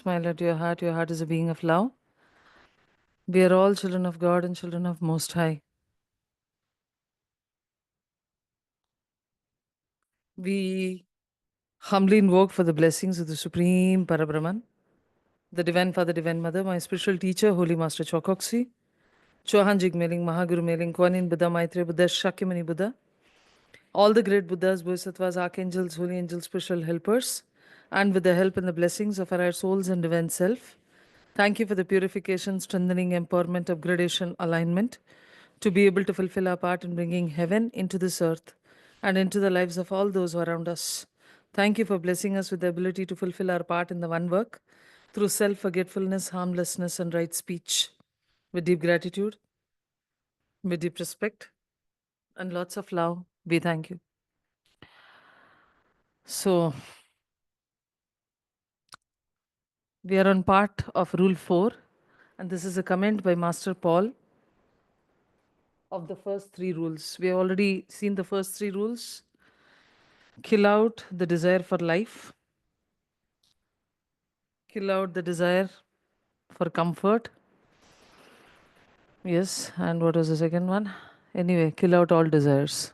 Smile at your heart. Your heart is a being of love. We are all children of God and children of Most High. We humbly invoke for the blessings of the Supreme Parabrahman, the Divine Father, Divine Mother, my spiritual teacher, Holy Master Chokoksi, Chohan Jigmeling, Mahaguru Meling, Kuan Buddha, Maitreya Buddha, Shakyamuni Buddha, all the great Buddhas, Bodhisattvas, archangels, holy angels, spiritual helpers, and with the help and the blessings of our higher souls and divine self. Thank you for the purification, strengthening, empowerment, upgradation, alignment to be able to fulfill our part in bringing heaven into this earth and into the lives of all those who are around us. Thank you for blessing us with the ability to fulfill our part in the one work through self forgetfulness, harmlessness, and right speech. With deep gratitude, with deep respect, and lots of love, we thank you. So, we are on part of Rule 4, and this is a comment by Master Paul of the first 3 rules. We have already seen the first 3 rules. Kill out the desire for life, kill out the desire for comfort. Yes, and what was the second one? Anyway, kill out all desires.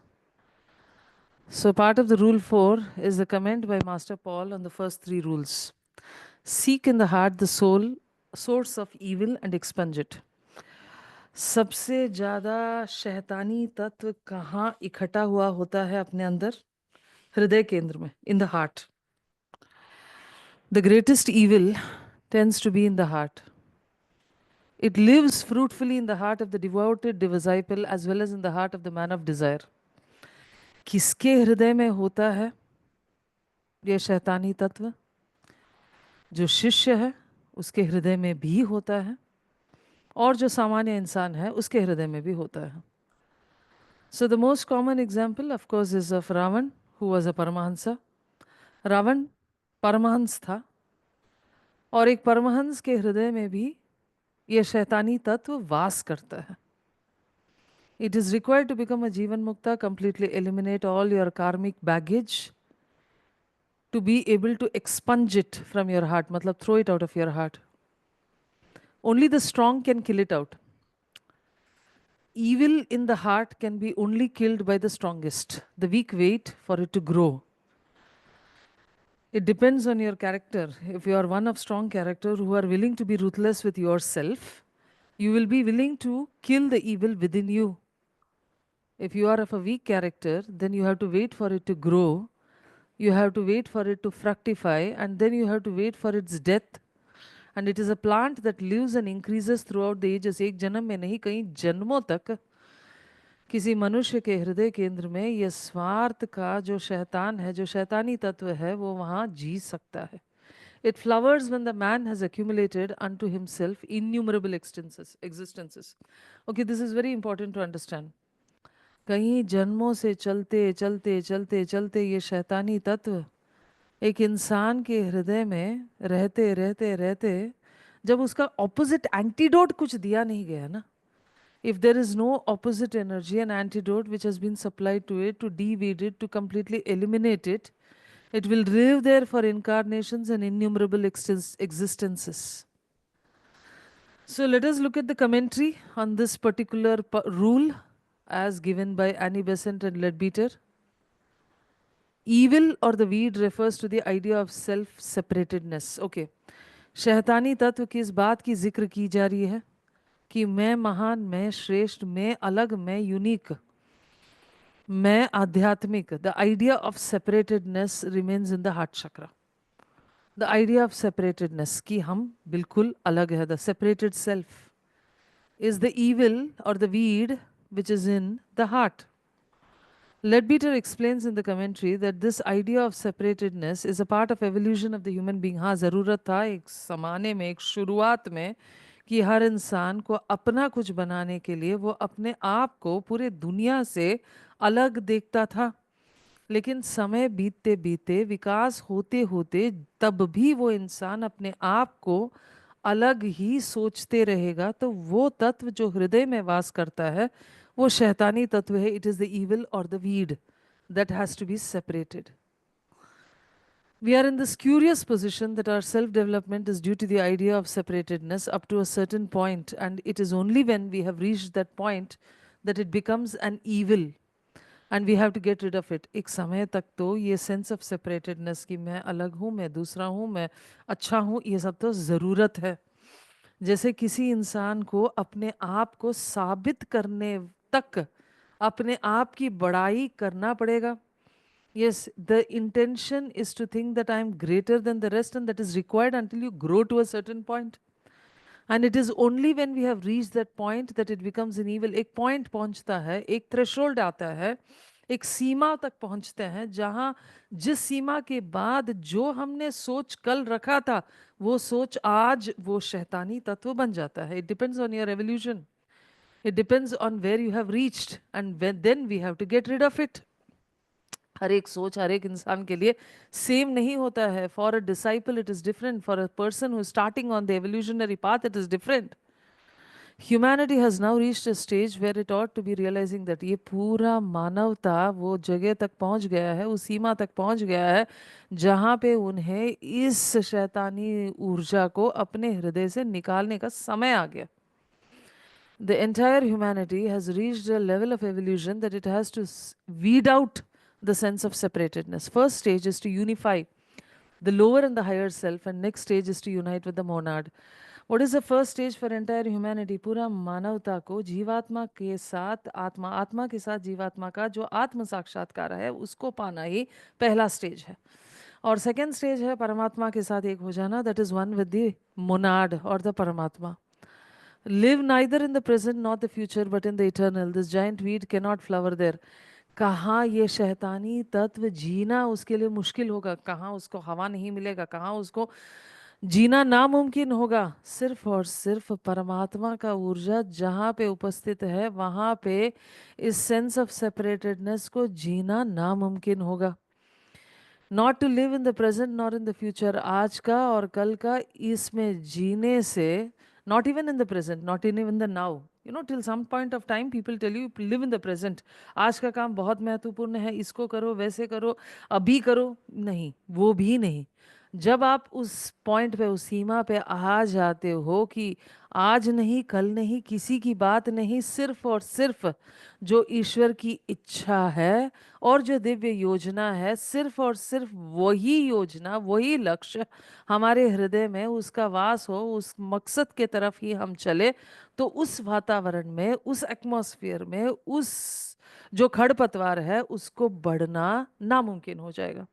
So, part of the rule 4 is the comment by Master Paul on the first 3 rules. Seek in the heart the source of evil and expunge it. सबसे ज़्यादा शैतानी तत्व कहाँ इकट्ठा हुआ होता है अपने अंदर? हृदय केंद्र में, in the heart. The greatest evil tends to be in the heart. It lives fruitfully in the heart of the devoted disciple as well as in the heart of the man of desire. किसके हृदय में होता है ये शैतानी तत्व? जो शिष्य है उसके हृदय में भी होता है और जो सामान्य इंसान है उसके हृदय में भी होता है. So the most common example of course is of Ravan, who was a Paramahansa. Ravan Paramhans था और एक परमहंस के हृदय में भी ये शैतानी तत्व वास करता है. It is required to become a Jivan Mukta, completely eliminate all your karmic baggage, to be able to expunge it from your heart, matlab throw it out of your heart. Only the strong can kill it out. Evil in the heart can be only killed by the strongest. The weak wait for it to grow. It depends on your character. If you are one of strong character who are willing to be ruthless with yourself, you will be willing to kill the evil within you. If you are of a weak character, then you have to wait for it to grow. You have to wait for it to fructify, and then you have to wait for its death. And it is a plant that lives and increases throughout the ages. एक जन्म में नहीं, कई जन्मों तक किसी मनुष्य के हृदय केंद्र में ये स्वार्थ का जो शैतान है, जो शैतानी तत्व है, वो वहाँ जी सकता है. It flowers when the man has accumulated unto himself innumerable existences. Okay, this is very important to understand. कई जन्मों से चलते चलते चलते चलते ये शैतानी तत्व एक इंसान के हृदय में रहते रहते रहते जब उसका ऑपोजिट एंटीडोट कुछ दिया नहीं गया ना, if there is no opposite energy and antidote which has been supplied to it to deweed it, to completely eliminate it, it will live there for incarnations and innumerable existences. So let us look at the commentary on this particular rule as given by Annie Besant and Leadbeater. Evil or the weed refers to the idea of self-separatedness. Okay. शैतानी तत्व की इस बात की जिक्र की जा रही है कि मैं महान, मैं श्रेष्ठ, मैं अलग, मैं यूनिक, मैं आध्यात्मिक. The idea of separatedness remains in the heart chakra. The idea of separatedness कि हम बिल्कुल अलग है, the separated self is the evil or the weed which is in the heart. Leadbeater explains in the commentary that this idea of separatedness is a part of evolution of the human being. हाँ, ज़रूरत था एक ज़माने में, एक शुरुआत में कि हर इंसान को अपना कुछ बनाने के लिए वो अपने आप को पूरे दुनिया से अलग देखता था. लेकिन समय बीतते बीतते, विकास होते होते, तब भी वो इंसान अपने आप को अलग ही सोचते रहेगा. तो वो तत्व जो हृदय में वास करता है वो शैतानी तत्व है. It is the evil or the weed that has to be separated. We are in this curious position that our self development is due to the idea of separatedness up to a certain point, and it is only when we have reached that point that it becomes an evil and we have to get rid of it. एक समय तक तो ये sense of separatedness कि मैं अलग हूँ, मैं दूसरा हूँ, मैं अच्छा हूँ, ये सब तो ज़रूरत है. जैसे किसी इंसान को अपने आप को साबित करने तक अपने आप की बड़ाई करना पड़ेगा. Yes, the intention is to think that I am greater than the rest, and that is required until you grow to a certain point. And it is only when we have reached that point that it becomes an evil. एक point पहुंचता है, एक threshold आता है, एक सीमा तक पहुंचते हैं जहां जिस सीमा के बाद जो हमने सोच कल रखा था वो सोच आज वो शैतानी तत्व बन जाता है. It depends on your evolution. It depends on where you have reached, and then we have to get rid of it. हर एक सोच हर एक इंसान के लिए सेम नहीं होता है. For a disciple it is different, for a person who starting on the evolutionary path it is different. Humanity has now reached a stage where it ought to be realising that ये पूरा मानवता वो जगह तक पहुंच गया है, उस सीमा तक पहुंच गया है जहां पे उन्हें इस शैतानी ऊर्जा को अपने हृदय से निकालने का समय आ गया. The entire humanity has reached a level of evolution that it has to weed out the sense of separatedness. First stage is to unify the lower and the higher self, and next stage is to unite with the monad. What is the first stage for entire humanity? पूरा मानवता को जीवात्मा के साथ आत्मा, आत्मा के साथ जीवात्मा का जो आत्म साक्षात्कार है उसको पाना ही पहला स्टेज है. और सेकेंड स्टेज है परमात्मा के साथ एक हो जाना, that is one with the Monod और द परमात्मा. Live neither in the present nor the future but in the eternal. This giant weed cannot flower there. कहाँ ये शैतानी तत्व जीना उसके लिए मुश्किल होगा, कहाँ उसको हवा नहीं मिलेगा, कहाँ उसको जीना नामुमकिन होगा. सिर्फ और सिर्फ परमात्मा का ऊर्जा जहाँ पे उपस्थित है वहाँ पे इस सेंस ऑफ सेपरेटेडनेस को जीना नामुमकिन होगा. Not to live in the present not in the future. आज का और कल का इसमें जीने से, not even in the present, not even the now, you know, till some point of time people tell you live in the present. आज का काम बहुत महत्वपूर्ण है, इसको करो, वैसे करो, अभी करो. नहीं, वो भी नहीं. जब आप उस पॉइंट पे, उस सीमा पे आ जाते हो कि आज नहीं, कल नहीं, किसी की बात नहीं, सिर्फ और सिर्फ जो ईश्वर की इच्छा है और जो दिव्य योजना है, सिर्फ और सिर्फ वही योजना, वही लक्ष्य हमारे हृदय में उसका वास हो, उस मकसद के तरफ ही हम चले, तो उस वातावरण में, उस एटमॉस्फेयर में, उस जो खड़पतवार है उसको बढ़ना नामुमकिन हो जाएगा.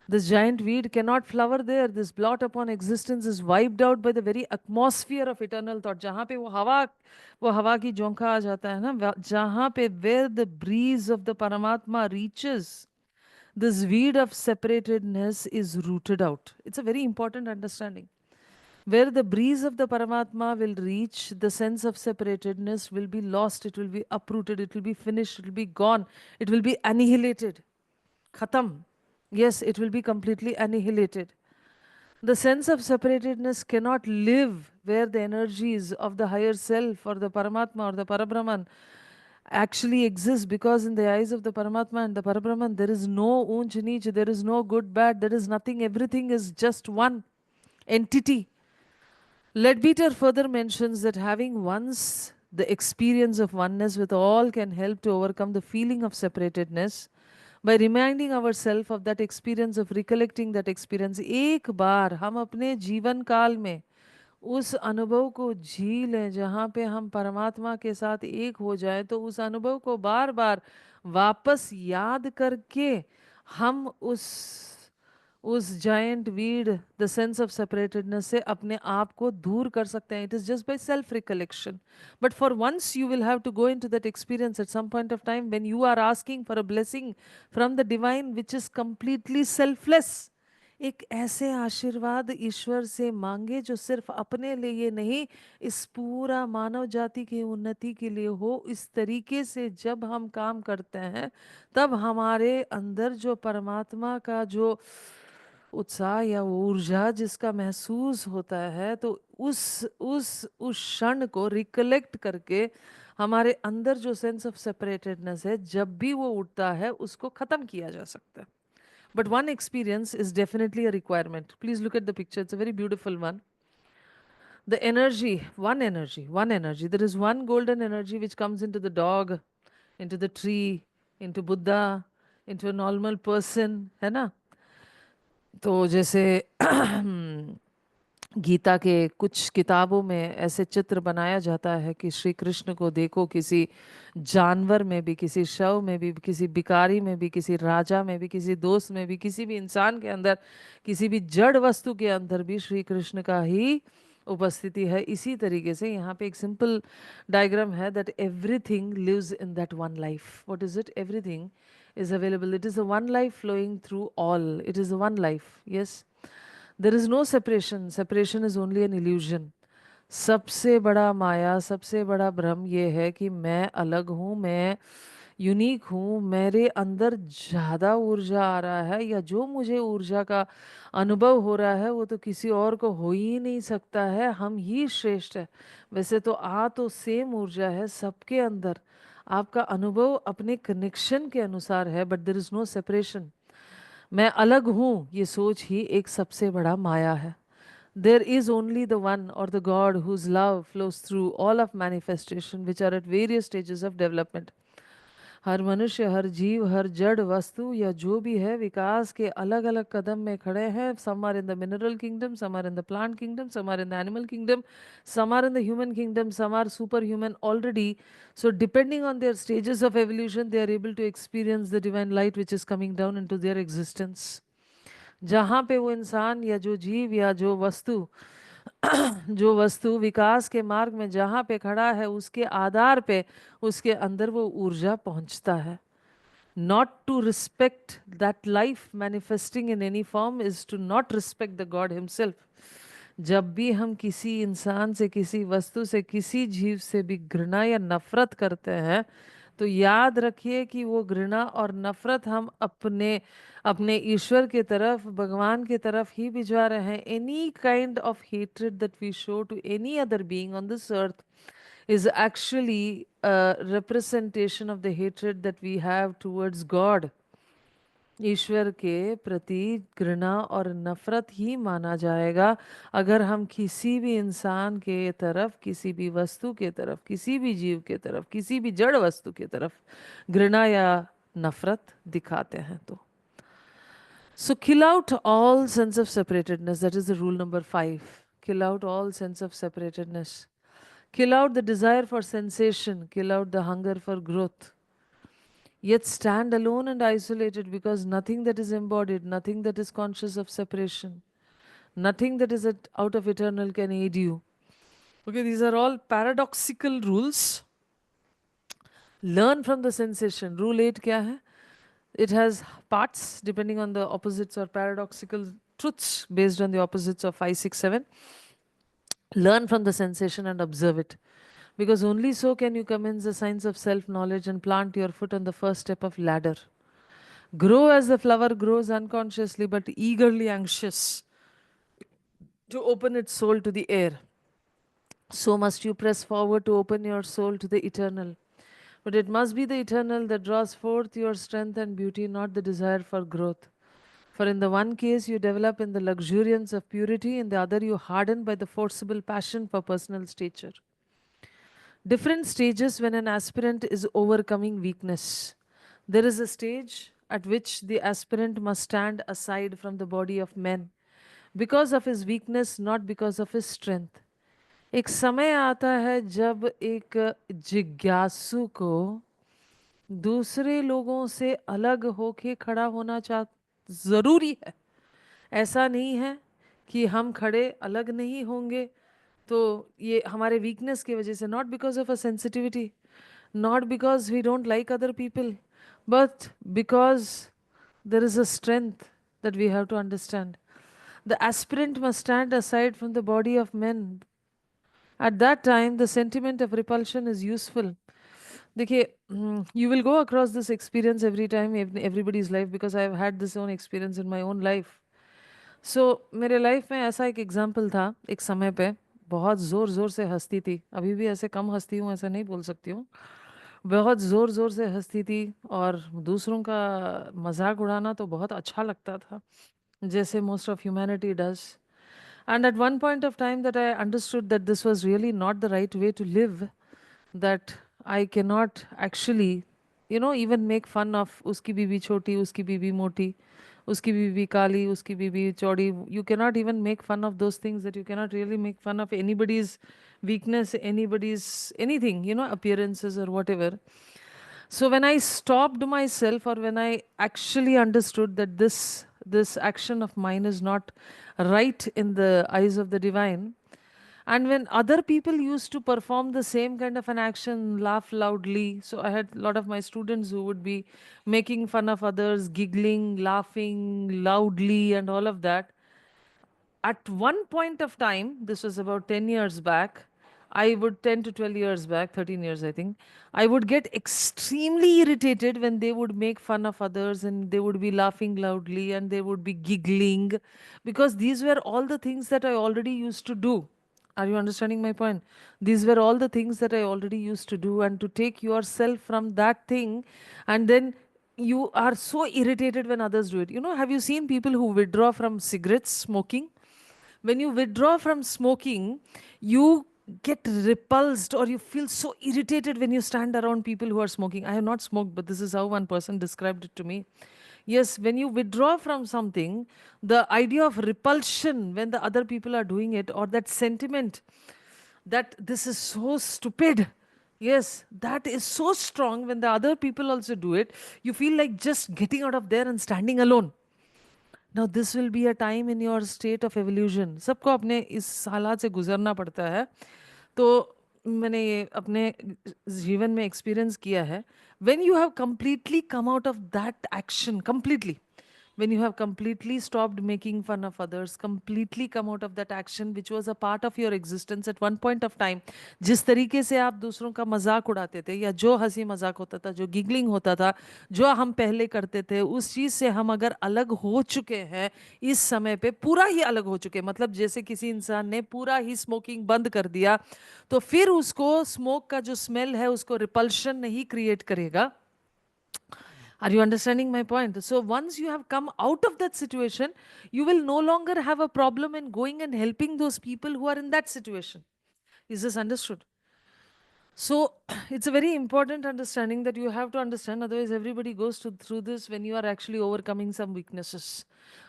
This giant weed cannot flower there. This blot upon existence is wiped out by the very atmosphere of eternal thought. जहाँ पे वो हवा की झोंका आ जाता है ना, जहाँ पे where the breeze of the Paramatma reaches, this weed of separatedness is rooted out. It's a very important understanding. Where the breeze of the Paramatma will reach, the sense of separatedness will be lost, it will be uprooted, it will be finished, it will be gone, it will be annihilated. Khatam. Yes, it will be completely annihilated. The sense of separatedness cannot live where the energies of the higher self or the Paramatma or the Parabrahman actually exist, because in the eyes of the Paramatma and the Parabrahman there is no unch neech, there is no good bad, there is nothing, everything is just one entity. Leadbeater further mentions that having once the experience of oneness with all can help to overcome the feeling of separatedness by reminding ourselves of that experience, of recollecting that experience. एक बार हम अपने जीवन काल में उस अनुभव को जी लें जहाँ पे हम परमात्मा के साथ एक हो जाए, तो उस अनुभव को बार बार वापस याद करके हम उस giant weed, the sense of separatedness से अपने आप को दूर कर सकते हैं. It is just by self recollection. But for once you will have to go into that experience at some point of time when you are asking for a blessing from the divine which is completely selfless. एक ऐसे आशीर्वाद ईश्वर से मांगे जो सिर्फ अपने लिए नहीं, इस पूरा मानव जाति की उन्नति के लिए हो. इस तरीके से जब हम काम करते हैं तब हमारे अंदर जो परमात्मा का जो उत्साह या ऊर्जा जिसका महसूस होता है, तो उस क्षण को रिकलेक्ट करके हमारे अंदर जो सेंस ऑफ सेपरेटेडनेस है जब भी वो उठता है उसको खत्म किया जा सकता है. But one experience is definitely a requirement. Please look at the picture. It's a very beautiful one. The energy, one energy, one energy. There is one golden energy which comes into the dog, into the tree, into Buddha, into a normal person, है ना? तो जैसे गीता के कुछ किताबों में ऐसे चित्र बनाया जाता है कि श्री कृष्ण को देखो किसी जानवर में भी, किसी शव में भी, किसी भिखारी में भी, किसी राजा में भी, किसी दोस्त में भी, किसी भी इंसान के अंदर, किसी भी जड़ वस्तु के अंदर भी श्री कृष्ण का ही उपस्थिति है। इसी तरीके से यहाँ पे एक सिंपल डायग्राम है that everything lives in that one life. What is it? Everything is available. It is a one life flowing through all. It is a one life. Yes. There is no separation. Separation is only an illusion. सबसे बड़ा माया, सबसे बड़ा भ्रम ये है कि मैं अलग हूँ, मैं यूनिक हूँ, मेरे अंदर ज़्यादा ऊर्जा आ रहा है, या जो मुझे ऊर्जा का अनुभव हो रहा है वो तो किसी और को हो ही नहीं सकता है, हम ही श्रेष्ठ है। वैसे तो तो सेम ऊर्जा है सबके अंदर, आपका अनुभव अपने कनेक्शन के अनुसार है, but there is no separation. मैं अलग हूँ ये सोच ही एक सबसे बड़ा माया है। There is only the one or the God whose love flows through all of manifestation which are at various stages of development. हर मनुष्य, हर जीव, हर जड़ वस्तु या जो भी है विकास के अलग अलग कदम में खड़े हैं। Some are in the mineral kingdom, some are in the plant kingdom, some are in the animal kingdom, some are in the human kingdom, some are superhuman already. So depending on their stages of evolution, they are able to experience the divine light which is coming down into their existence. जहाँ पे वो इंसान या जो जीव या जो वस्तु विकास के मार्ग में जहाँ पे खड़ा है उसके आधार पे उसके अंदर वो ऊर्जा पहुँचता है। Not to respect that life manifesting in any form is to not respect the God himself. जब भी हम किसी इंसान से, किसी वस्तु से, किसी जीव से भी घृणा या नफरत करते हैं तो याद रखिए कि वो घृणा और नफरत हम अपने अपने ईश्वर के तरफ, भगवान के तरफ ही भिजवा रहे हैं। Any kind of hatred that we show to any other being on this earth is actually a representation of the hatred that we have towards God. ईश्वर के प्रति घृणा और नफरत ही माना जाएगा अगर हम किसी भी इंसान के तरफ, किसी भी वस्तु के तरफ, किसी भी जीव के तरफ, किसी भी जड़ वस्तु के तरफ घृणा या नफरत दिखाते हैं तो। So kill out all sense of separatedness. That is the rule number 5. Kill out all sense of separatedness. Kill out the desire for sensation. Kill out the hunger for growth. Yet stand alone and isolated, because nothing that is embodied, nothing that is conscious of separation, nothing that is out of eternal can aid you. Okay, these are all paradoxical rules. Learn from the sensation. Rule 8 kya hai? It has parts depending on the opposites or paradoxical truths based on the opposites of 5, 6, 7. Learn from the sensation and observe it, because only so can you commence the science of self-knowledge and plant your foot on the first step of ladder. Grow as the flower grows unconsciously but eagerly anxious to open its soul to the air. So must you press forward to open your soul to the eternal. But it must be the eternal that draws forth your strength and beauty, not the desire for growth. For in the one case you develop in the luxuriance of purity, in the other you harden by the forcible passion for personal stature. Different stages when an aspirant is overcoming weakness. There is a stage at which the aspirant must stand aside from the body of men because of his weakness, not because of his strength. एक समय आता है जब एक जिज्ञासु को दूसरे लोगों से अलग होके खड़ा होना जरूरी है। ऐसा नहीं है कि हम खड़े अलग नहीं होंगे तो ये हमारे वीकनेस की वजह से, not because of a sensitivity, not because we don't like other people, but because there is a strength that we have to understand. The aspirant must stand aside from the body of men. At that time, the sentiment of repulsion is useful. देखिए, you will go across this experience every time in everybody's life, because I have had this own experience in my own life. So मेरे life में ऐसा एक example था, एक समय पे बहुत ज़ोर ज़ोर से हंसती थी, अभी भी ऐसे कम हंसती हूँ ऐसा नहीं बोल सकती हूँ, बहुत ज़ोर ज़ोर से हंसती थी, और दूसरों का मजाक उड़ाना तो बहुत अच्छा लगता था, जैसे most of humanity does. And at one point of time that I understood that this was really not the right way to live, that I cannot actually, even make fun of uski bibi choti, uski bibi moti, uski bibi kali, uski bibi chodi. You cannot even make fun of those things, that you cannot really make fun of anybody's weakness, anybody's anything, appearances or whatever. So when I stopped myself, or when I actually understood that this action of mine is not right in the eyes of the divine, and when other people used to perform the same kind of an action, laugh loudly. So I had a lot of my students who would be making fun of others, giggling, laughing loudly, and all of that. At one point of time, this was about 10 years back, I would 10 to 12 years back, 13 years, I think, I would get extremely irritated when they would make fun of others and they would be laughing loudly and they would be giggling, because these were all the things that I already used to do. Are you understanding my point? These were all the things that I already used to do, and to take yourself from that thing, and then you are so irritated when others do it. Have you seen people who withdraw from cigarettes smoking? When you withdraw from smoking, you get repulsed, or you feel so irritated when you stand around people who are smoking. I have not smoked, but this is how one person described it to me. Yes, when you withdraw from something, the idea of repulsion when the other people are doing it, or that sentiment that this is so stupid, yes, that is so strong. When the other people also do it, you feel like just getting out of there and standing alone. Now this will be a time in your state of evolution. सबको अपने इस हालात से गुजरना पड़ता है. तो मैंने ये अपने जीवन में एक्सपीरियंस किया है. When you have completely come out of that action, completely, when you have completely stopped making fun of others, completely come out of that action which was a part of your existence at one point of time, जिस तरीके से आप दूसरों का मजाक उड़ाते थे, या जो हंसी मजाक होता था, जो गिगलिंग होता था, जो हम पहले करते थे, उस चीज से हम अगर अलग हो चुके हैं इस समय पे, पूरा ही अलग हो चुके हैं, मतलब जैसे किसी इंसान ने पूरा ही स्मोकिंग बंद कर दिया, तो फिर उसको स्मोक का जो स्मेल है उसको रिपल्शन नहीं क्रिएट करेगा. Are you understanding my point? So once you have come out of that situation, you will no longer have a problem in going and helping those people who are in that situation. Is this understood? So it's a very important understanding that you have to understand. Otherwise, everybody goes through this when you are actually overcoming some weaknesses.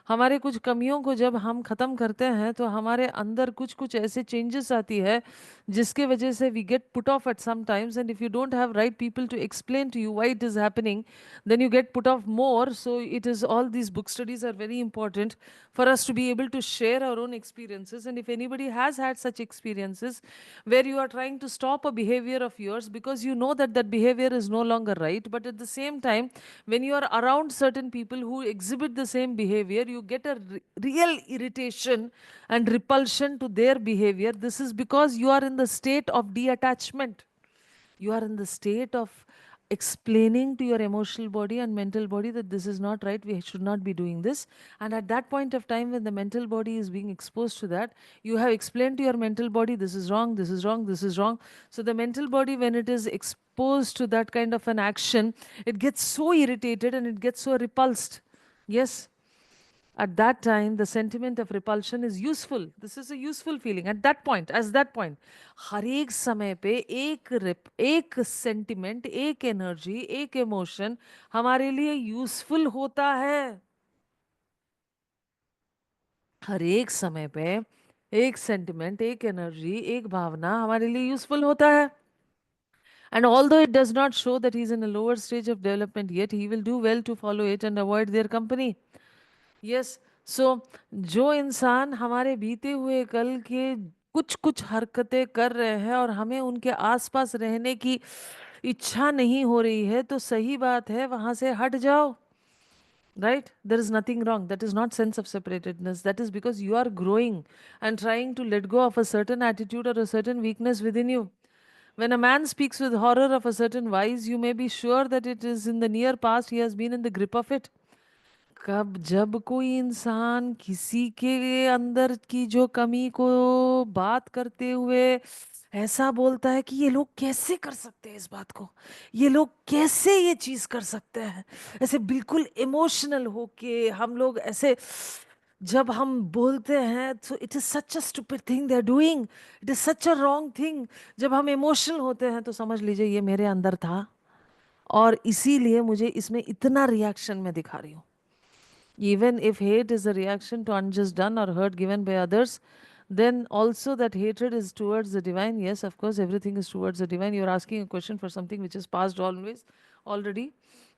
हमारे कुछ कमियों को जब हम ख़त्म करते हैं, तो हमारे अंदर कुछ कुछ ऐसे चेंजेस आती है जिसके वजह से we get put off at some times, and if you don't have right people to explain to you why it is happening, then you get put off more. So it is, all these book studies are very important for us to be able to share our own experiences. And if anybody has had such experiences where you are trying to stop a behavior of yours because you know that that behavior is no longer right, but at the same time, when you are around certain people who exhibit the same behavior, you get a real irritation and repulsion to their behavior. This is because you are in the state of detachment. You are in the state of explaining to your emotional body and mental body that this is not right, we should not be doing this. And at that point of time, when the mental body is being exposed to that, you have explained to your mental body, this is wrong, this is wrong, this is wrong. So the mental body, when it is exposed to that kind of an action, it gets so irritated and it gets so repulsed. Yes, at that time the sentiment of repulsion is useful. This is a useful feeling at that point. As that point, हर एक समय पे एक sentiment, एक energy, एक emotion हमारे लिए useful होता है. हर एक समय पे एक sentiment, एक energy, एक भावना हमारे लिए useful होता है. And although it does not show that he is in a lower stage of development yet, he will do well to follow it and avoid their company. Yes. So जो इंसान हमारे बीते हुए कल के कुछ कुछ हरकतें कर रहे हैं और हमें उनके आसपास रहने की इच्छा नहीं हो रही है, तो सही बात है, वहां से हट जाओ. Right? There is nothing wrong. That is not sense of separatedness. That is because you are growing and trying to let go of a certain attitude or a certain weakness within you. When a man speaks with horror of a certain vice, you may be sure that it is in the near past he has been in the grip of it. कब जब कोई इंसान किसी के अंदर की जो कमी को बात करते हुए ऐसा बोलता है कि ये लोग कैसे कर सकते हैं इस बात को, ये लोग कैसे ये चीज कर सकते हैं, ऐसे बिल्कुल इमोशनल होके हम लोग ऐसे जब हम बोलते हैं तो it is such a stupid thing they are doing, it is such a wrong thing. जब हम इमोशनल होते हैं तो समझ लीजिए ये मेरे अंदर था, और इसीलिए मुझे इसमें इतना रिएक्शन में दिखा रही हूँ। Even if hate is a reaction to unjust done or hurt given by others, then also that hatred is towards the divine. Yes, of course, everything is towards the divine. You're asking a question for something which is past always, already.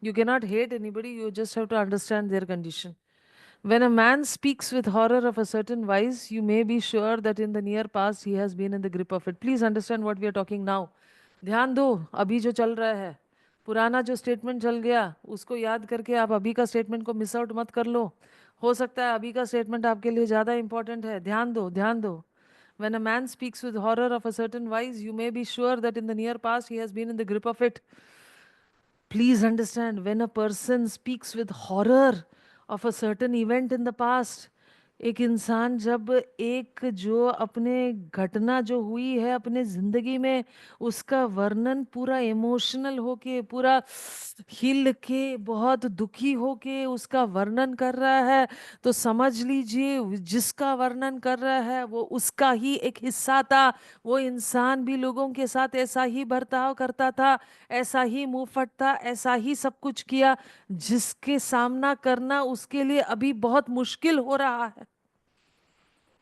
You cannot hate anybody, you just have to understand their condition. When a man speaks with horror of a certain vice, you may be sure that in the near past he has been in the grip of it. Please understand what we are talking now. ध्यान दो, अभी जो चल रहा है, पुराना जो statement चल गया उसको याद करके आप अभी का स्टेटमेंट को मिस आउट मत कर लो। हो सकता है अभी का स्टेटमेंट आपके लिए ज़्यादा इंपॉर्टेंट है। ध्यान दो, ध्यान दो। When a man speaks with horror of a certain vice, you may be sure that in the near past he has been in the grip of it. Please understand, when a person speaks with horror of a certain event in the past, एक इंसान जब एक जो अपने घटना जो हुई है अपने जिंदगी में उसका वर्णन पूरा इमोशनल होके, पूरा हिल के, बहुत दुखी होके उसका वर्णन कर रहा है, तो समझ लीजिए जिसका वर्णन कर रहा है वो उसका ही एक हिस्सा था। वो इंसान भी लोगों के साथ ऐसा ही बर्ताव करता था, ऐसा ही मुंह फटता, ऐसा ही सब कुछ किया, जिसके सामना करना उसके लिए अभी बहुत मुश्किल हो रहा है।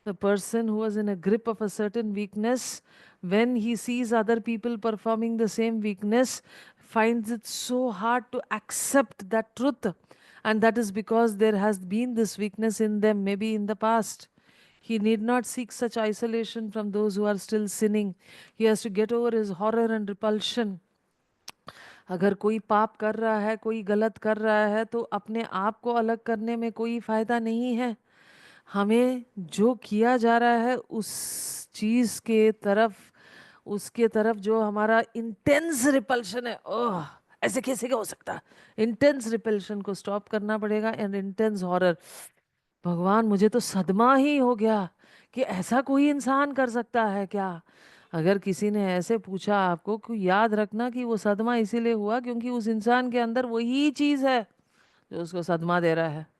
The person who was in a grip of a certain weakness, when he sees other people performing the same weakness, finds it so hard to accept that truth. And that is because there has been this weakness in them, maybe in the past. He need not seek such isolation from those who are still sinning. He has to get over his horror and repulsion. अगर कोई पाप कर रहा है, कोई गलत कर रहा है, तो अपने आप को अलग करने में कोई फायदा नहीं है। हमें जो किया जा रहा है उस चीज के तरफ, उसके तरफ जो हमारा इंटेंस रिपल्शन है, ओह ऐसे कैसे क्या हो सकता है, इंटेंस रिपल्शन को स्टॉप करना पड़ेगा। एंड इंटेंस हॉरर, भगवान मुझे तो सदमा ही हो गया कि ऐसा कोई इंसान कर सकता है क्या। अगर किसी ने ऐसे पूछा आपको, कि याद रखना कि वो सदमा इसीलिए हुआ क्योंकि उस इंसान के अंदर वही चीज है जो उसको सदमा दे रहा है।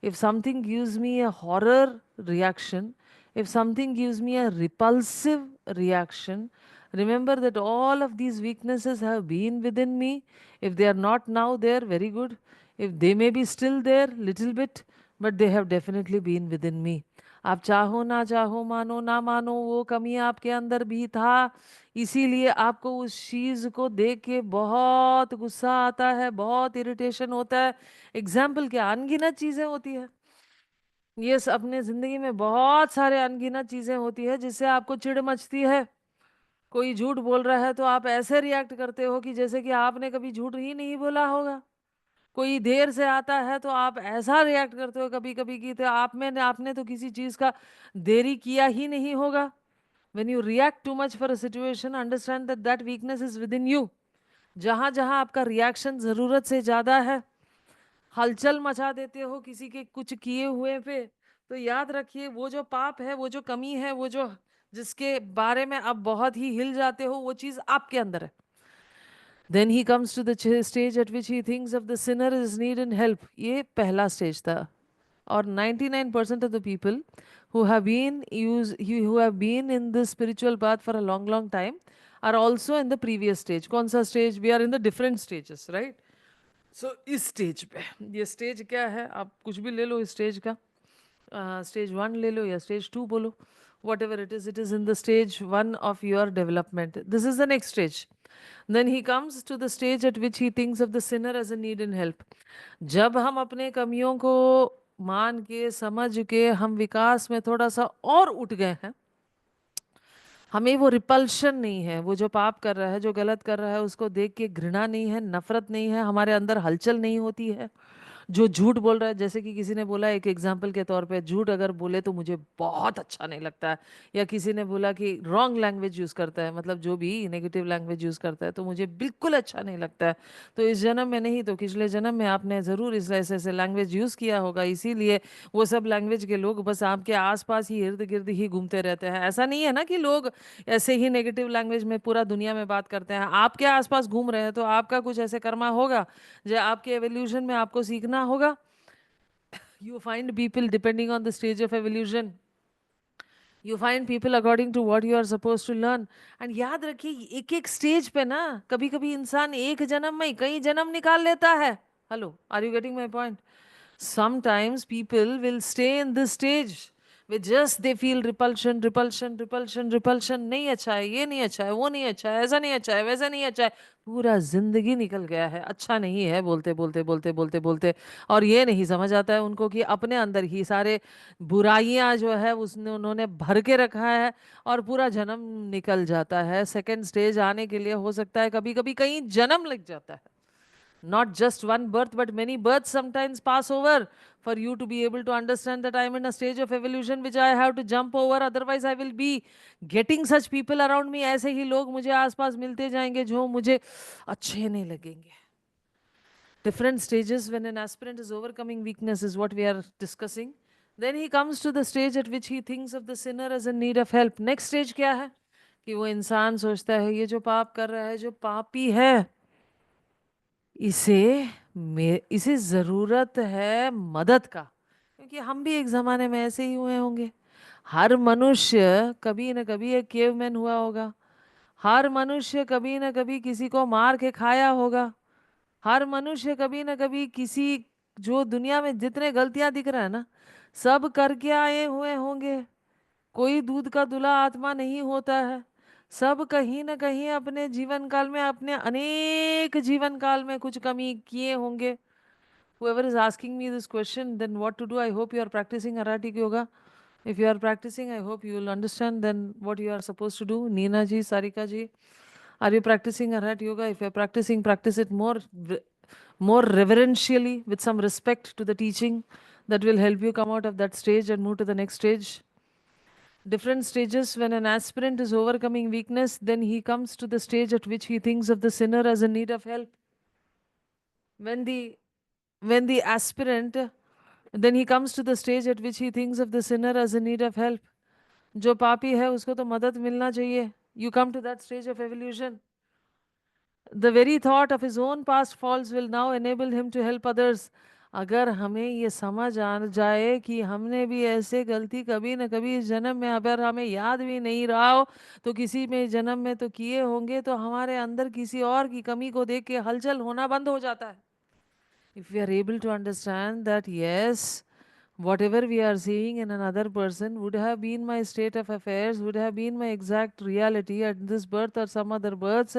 If something gives me a horror reaction, if something gives me a repulsive reaction, remember that all of these weaknesses have been within me. If they are not now there, very good. If they may be still there, little bit, but they have definitely been within me. आप चाहो ना चाहो, मानो ना मानो, वो कमी आपके अंदर भी था। इसीलिए आपको उस चीज को देख के बहुत गुस्सा आता है, बहुत इरिटेशन होता है। एग्जाम्पल क्या, अनगिनत चीजें होती है। ये अपने जिंदगी में बहुत सारे अनगिनत चीजें होती है जिससे आपको चिढ़ मचती है। कोई झूठ बोल रहा है तो आप ऐसे रिएक्ट करते हो कि जैसे कि आपने कभी झूठ ही नहीं बोला होगा। कोई देर से आता है तो आप ऐसा रिएक्ट करते हो कभी कभी कि तो आपने तो किसी चीज का देरी किया ही नहीं होगा। When you react too much for a situation, understand that that weakness is within you. जहां जहां आपका रिएक्शन जरूरत से ज्यादा है, हलचल मचा देते हो किसी के कुछ किए हुए पे, तो याद रखिए वो जो पाप है, वो जो कमी है, वो जो जिसके बारे में आप बहुत ही हिल जाते हो, वो चीज आपके अंदर है। Then he comes to the stage at which he thinks of the sinner is need and help. ये पहला स्टेज था। और 99% of the people who have been who have been in the spiritual path for a long time are also in the previous stage. कौन सा stage? We are in the different stages, right? So इस stage पे, ये stage क्या है, आप कुछ भी ले लो इस स्टेज का, स्टेज वन ले लो या स्टेज टू बोलो, whatever it is in the stage one of your development. This is the next stage. Then he comes to the stage at which he thinks of the sinner as a need in help. जब हम अपने कमियों को मान के समझ के हम विकास में थोड़ा सा और उठ गए हैं, हमें वो रिपल्शन नहीं है, वो जो पाप कर रहा है, जो गलत कर रहा है, उसको देख के घृणा नहीं है, नफरत नहीं है, हमारे अंदर हलचल नहीं होती है, जो झूठ बोल रहा है, जैसे कि किसी ने बोला, एक एग्जाम्पल के तौर पे, झूठ अगर बोले तो मुझे बहुत अच्छा नहीं लगता है, या किसी ने बोला कि रॉन्ग लैंग्वेज यूज़ करता है, मतलब जो भी नेगेटिव लैंग्वेज यूज़ करता है, तो मुझे बिल्कुल अच्छा नहीं लगता है। तो इस जन्म में नहीं तो पिछले जन्म में आपने ज़रूर इस ऐसे ऐसे लैंग्वेज यूज़ किया होगा, इसीलिए वो सब लैंग्वेज के लोग बस आपके आसपास ही इर्द गिर्द ही घूमते रहते हैं। ऐसा नहीं है ना कि लोग ऐसे ही नेगेटिव लैंग्वेज में पूरा दुनिया में बात करते हैं, आपके आसपास घूम रहे हैं तो आपका कुछ ऐसे कर्मा होगा जो आपके एवोल्यूशन में आपको सीखना होगा। You find people depending on the stage of evolution. You find people according to what you are supposed to learn. And याद रखिए, एक एक स्टेज पे ना, कभी कभी इंसान एक जन्म में ही कई जन्म निकाल लेता है। Hello, are you getting my point? Sometimes people will stay in this stage with just they feel repulsion, repulsion, repulsion, repulsion. नहीं अच्छा है, ये नहीं अच्छा है, वो नहीं अच्छा है, ऐसा नहीं अच्छा है, वैसा नहीं अच्छा है। पूरा जिंदगी निकल गया है अच्छा नहीं है बोलते बोलते बोलते बोलते बोलते। और ये नहीं समझ आता है उनको कि अपने अंदर ही सारे बुराइयां जो है उसने उन्होंने भर के रखा है, और पूरा जन्म निकल जाता है। सेकंड स्टेज आने के लिए हो सकता है कभी कभी कहीं जन्म लग जाता है। Not just one birth, but many births sometimes pass over for you to be able to understand that I am in a stage of evolution which I have to jump over. Otherwise, I will be getting such people around me. ऐसे ही लोग मुझे आसपास मिलते जाएंगे जो मुझे अच्छे नहीं लगेंगे। Different stages when an aspirant is overcoming weakness is what we are discussing. Then he comes to the stage at which he thinks of the sinner as in need of help. Next stage क्या है कि वो इंसान सोचता है ये जो पाप कर रहा है, जो पापी है, इसे इसे जरूरत है मदद का। क्योंकि हम भी एक जमाने में ऐसे ही हुए होंगे। हर मनुष्य कभी न कभी एक केवमैन हुआ होगा। हर मनुष्य कभी न कभी किसी को मार के खाया होगा। हर मनुष्य कभी न कभी किसी, जो दुनिया में जितने गलतियां दिख रहा है ना, सब करके आए हुए होंगे। कोई दूध का धुला आत्मा नहीं होता है। सब कहीं ना कहीं अपने जीवन काल में, अपने अनेक जीवन काल में कुछ कमी किए होंगे। Whoever is asking me this question, then what to do? I hope you are practicing Aratic yoga. If you are practicing, I hope you will understand then what you are supposed to do. Neena ji, Sarika ji, are you practicing Aratic yoga? If you are practicing, practice it more reverentially, with some respect to the teaching. That will help you come out of that stage and move to the next stage. Different stages when an aspirant is overcoming weakness, then he comes to the stage at which he thinks of the sinner as in need of help. When the aspirant, then he comes to the stage at which he thinks of the sinner as in need of help. जो पापी है उसको तो मदद मिलना चाहिए। You come to that stage of evolution. The very thought of his own past faults will now enable him to help others. अगर हमें ये समझ आ जाए कि हमने भी ऐसे गलती कभी न कभी इस जन्म में, अगर हमें याद भी नहीं रहा हो तो किसी में जन्म में तो किए होंगे, तो हमारे अंदर किसी और की कमी को देख के हलचल होना बंद हो जाता है। If we are able to understand that yes, whatever we are seeing in another person would have been my state of affairs, would have been my exact reality at this birth or some other births.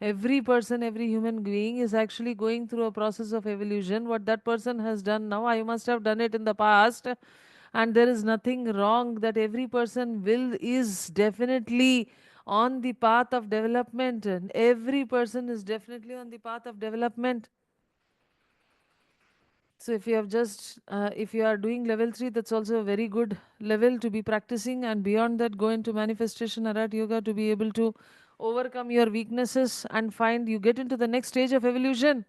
Every person, every human being is actually going through a process of evolution. What that person has done now, I must have done it in the past. And there is nothing wrong, that every person will is definitely on the path of development, and every person is definitely on the path of development. So if you have just, if you are doing level 3, that's also a very good level to be practicing. And beyond that, go into manifestation Arat Yoga to be able to overcome your weaknesses and find, you get into the next stage of evolution.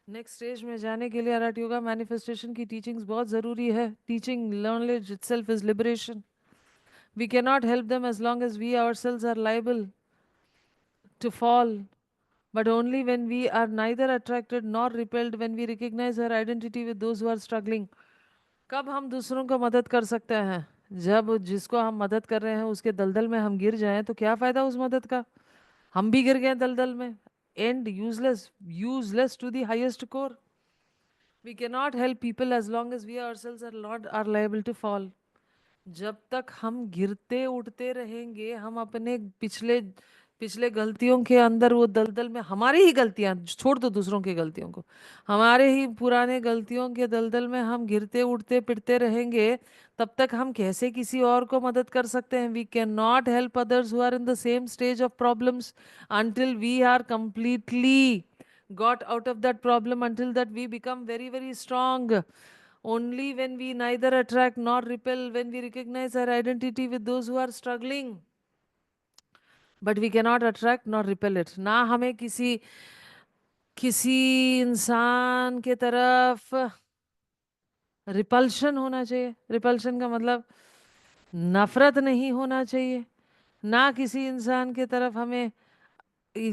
Next stage में जाने के लिए अराट yoga manifestation की teachings बहुत ज़रूरी है। Teaching knowledge itself is liberation. We can not help them as long as we ourselves are liable to fall, but only when we are neither attracted nor repelled, when we recognize our identity with those who are struggling. कब हम दूसरों को मदद कर सकते हैं? जब जिसको हम मदद कर रहे हैं उसके दलदल में हम गिर जाएं तो क्या फायदा उस मदद का? हम भी गिर गए दलदल में। And useless, useless to the highest core. We can not help people as long as we ourselves are lord are liable to fall. जब तक हम गिरते उठते रहेंगे, हम अपने पिछले पिछले गलतियों के अंदर, वो दलदल में, हमारी ही गलतियां, छोड़ दो दूसरों की गलतियों को, हमारे ही पुराने गलतियों के दलदल में हम गिरते उठते पिटते रहेंगे, तब तक हम कैसे किसी और को मदद कर सकते हैं? We can not help others who are in the same stage of problems until we are completely got out of that problem until that we become very, very strong. Only when we neither attract nor repel, when we recognize our identity with those who are struggling, but we cannot attract nor repel it. ना हमें किसी किसी इंसान के तरफ repulsion होना चाहिए. Repulsion का मतलब नफरत नहीं होना चाहिए. ना किसी इंसान के तरफ हमें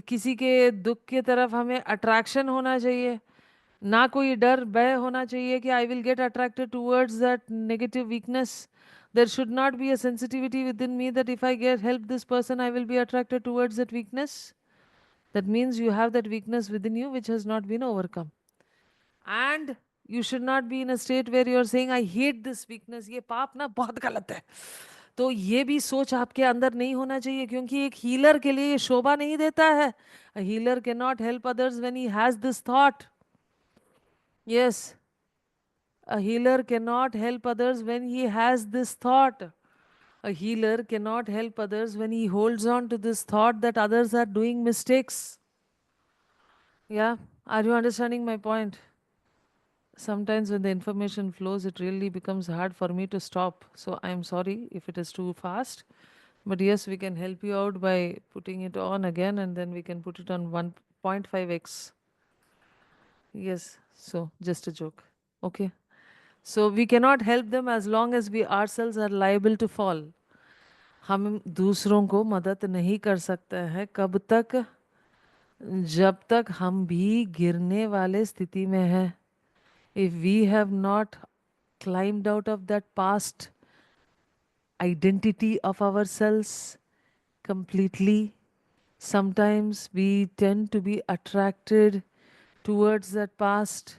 किसी के दुख के तरफ हमें अट्रैक्शन होना चाहिए. ना कोई डर भय होना चाहिए कि I will get attracted towards that negative weakness. There should not be a sensitivity within me that if I get help this person, I will be attracted towards that weakness. That means you have that weakness within you which has not been overcome. And you should not be in a state where you are saying, I hate this weakness. ये पाप ना बहुत गलत है. तो ये भी सोच आपके अंदर नहीं होना चाहिए, क्योंकि एक हीलर के लिए ये शोभा नहीं देता है. A healer cannot help others when he has this thought. Yes, a healer cannot help others when he has this thought. A healer cannot help others when he holds on to this thought that others are doing mistakes. Yeah, are you understanding my point? Sometimes when the information flows, it really becomes hard for me to stop. So I'm sorry if it is too fast. But yes, we can help you out by putting it on again and then we can put it on 1.5x. Yes, so just a joke. Okay. So we cannot help them as long as we ourselves are liable to fall. हम दूसरों को मदद नहीं कर सकते हैं कब तक, जब तक हम भी गिरने वाले स्थिति में हैं. If we have not climbed out of that past identity of ourselves completely, sometimes we tend to be attracted towards that past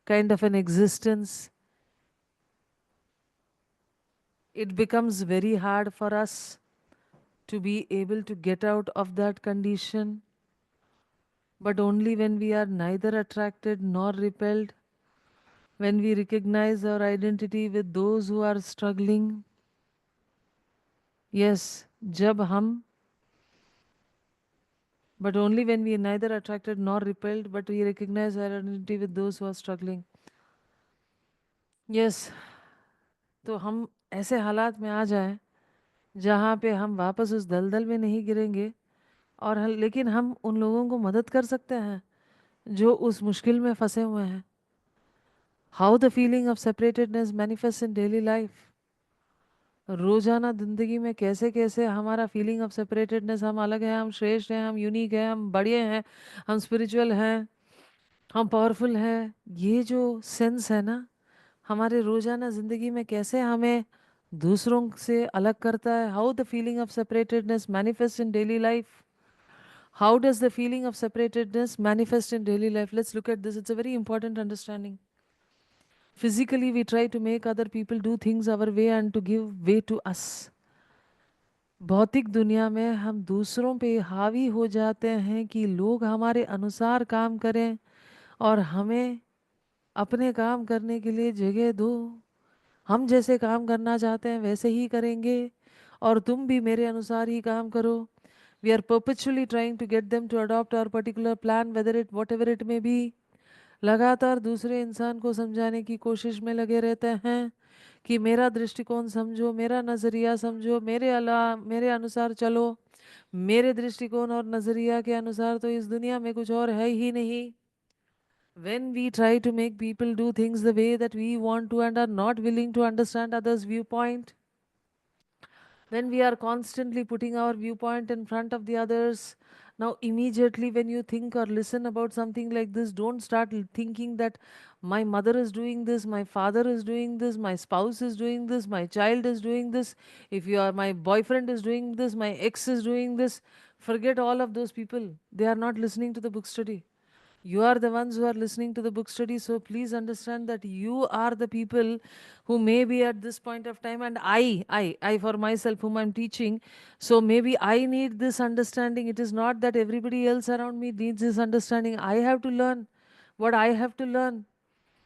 kind of an existence. It becomes very hard for us to be able to get out of that condition, but only when we are neither attracted nor repelled, when we recognize our identity with those who are struggling. Yes, जब हम, but only when we are neither attracted nor repelled, but we recognize our identity with those who are struggling. Yes, तो हम ऐसे हालात में आ जाएं जहाँ पे हम वापस उस दलदल में नहीं गिरेंगे, और लेकिन हम उन लोगों को मदद कर सकते हैं जो उस मुश्किल में फंसे हुए हैं. How the feeling of separatedness manifest in daily life. रोजाना जिंदगी में कैसे कैसे हमारा फीलिंग ऑफ सेपरेटेडनेस, हम अलग हैं, हम श्रेष्ठ हैं, हम यूनिक हैं, हम बड़े हैं, हम स्पिरिचुअल हैं, हम पावरफुल हैं, ये जो सेंस है ना हमारे रोजाना जिंदगी में, कैसे हमें दूसरों से अलग करता है. How the feeling of separatedness manifest in daily life. How does the feeling of separatedness manifest in daily life. Let's look at this. It's a very important understanding. Physically, we try to make other people do things our way and to give way to us. भौतिक दुनिया में हम दूसरों पे हावी हो जाते हैं कि लोग हमारे अनुसार काम करें और हमें अपने काम करने के लिए जगह दो. हम जैसे काम करना चाहते हैं वैसे ही करेंगे और तुम भी मेरे अनुसार ही काम करो. We are perpetually trying to get them to adopt our particular plan, whatever it may be. लगातार दूसरे इंसान को समझाने की कोशिश में लगे रहते हैं कि मेरा दृष्टिकोण समझो, मेरा नज़रिया समझो, मेरे अनुसार चलो. मेरे दृष्टिकोण और नज़रिया के अनुसार तो इस दुनिया में कुछ और है ही नहीं. When we try to make people do things the way that we want to and are not willing to understand others' viewpoint, when we are constantly putting our viewpoint in front of the others, now immediately when you think or listen about something like this, don't start thinking that my mother is doing this, my father is doing this, my spouse is doing this, my child is doing this, if you are my boyfriend is doing this, my ex is doing this. Forget all of those people. They are not listening to the book study. You are the ones who are listening to the book study, so please understand that you are the people who may be at this point of time, and I for myself whom I'm teaching, so maybe I need this understanding. It is not that everybody else around me needs this understanding. I have to learn what I have to learn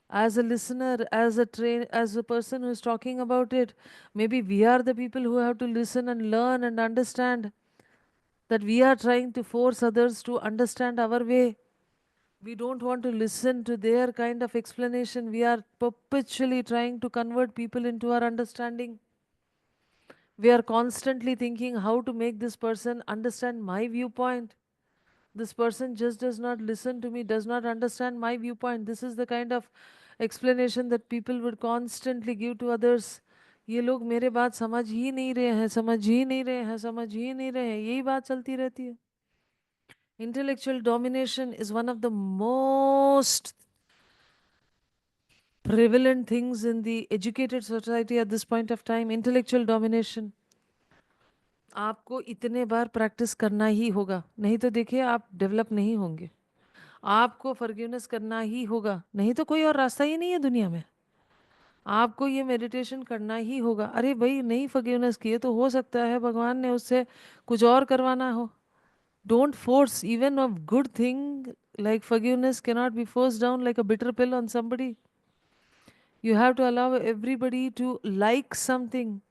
as a listener, as a person who is talking about it. Maybe we are the people who have to listen and learn and understand. that we are trying to force others to understand our way. We don't want to listen to their kind of explanation. We are perpetually trying to convert people into our understanding. We are constantly thinking how to make this person understand my viewpoint. This person just does not listen to me, does not understand my viewpoint. This is the kind of explanation that people would constantly give to others. ये लोग मेरे बात समझ ही नहीं रहे हैं, समझ ही नहीं रहे हैं, समझ ही नहीं रहे हैं, यही बात चलती रहती है. Intellectual domination is one of the most prevalent things in the educated society at this point of time. Intellectual domination. आपको इतने बार प्रैक्टिस करना ही होगा, नहीं तो देखिए आप डेवलप नहीं होंगे. आपको फॉरगिवनेस करना ही होगा, नहीं तो कोई और रास्ता ही नहीं है दुनिया में. आपको ये मेडिटेशन करना ही होगा. अरे भाई नहीं फॉरगिवनेस किए तो हो सकता है भगवान ने उससे कुछ और करवाना हो. Don't force even a good thing like forgiveness cannot be forced down like a bitter pill on somebody. You have to allow everybody to like something.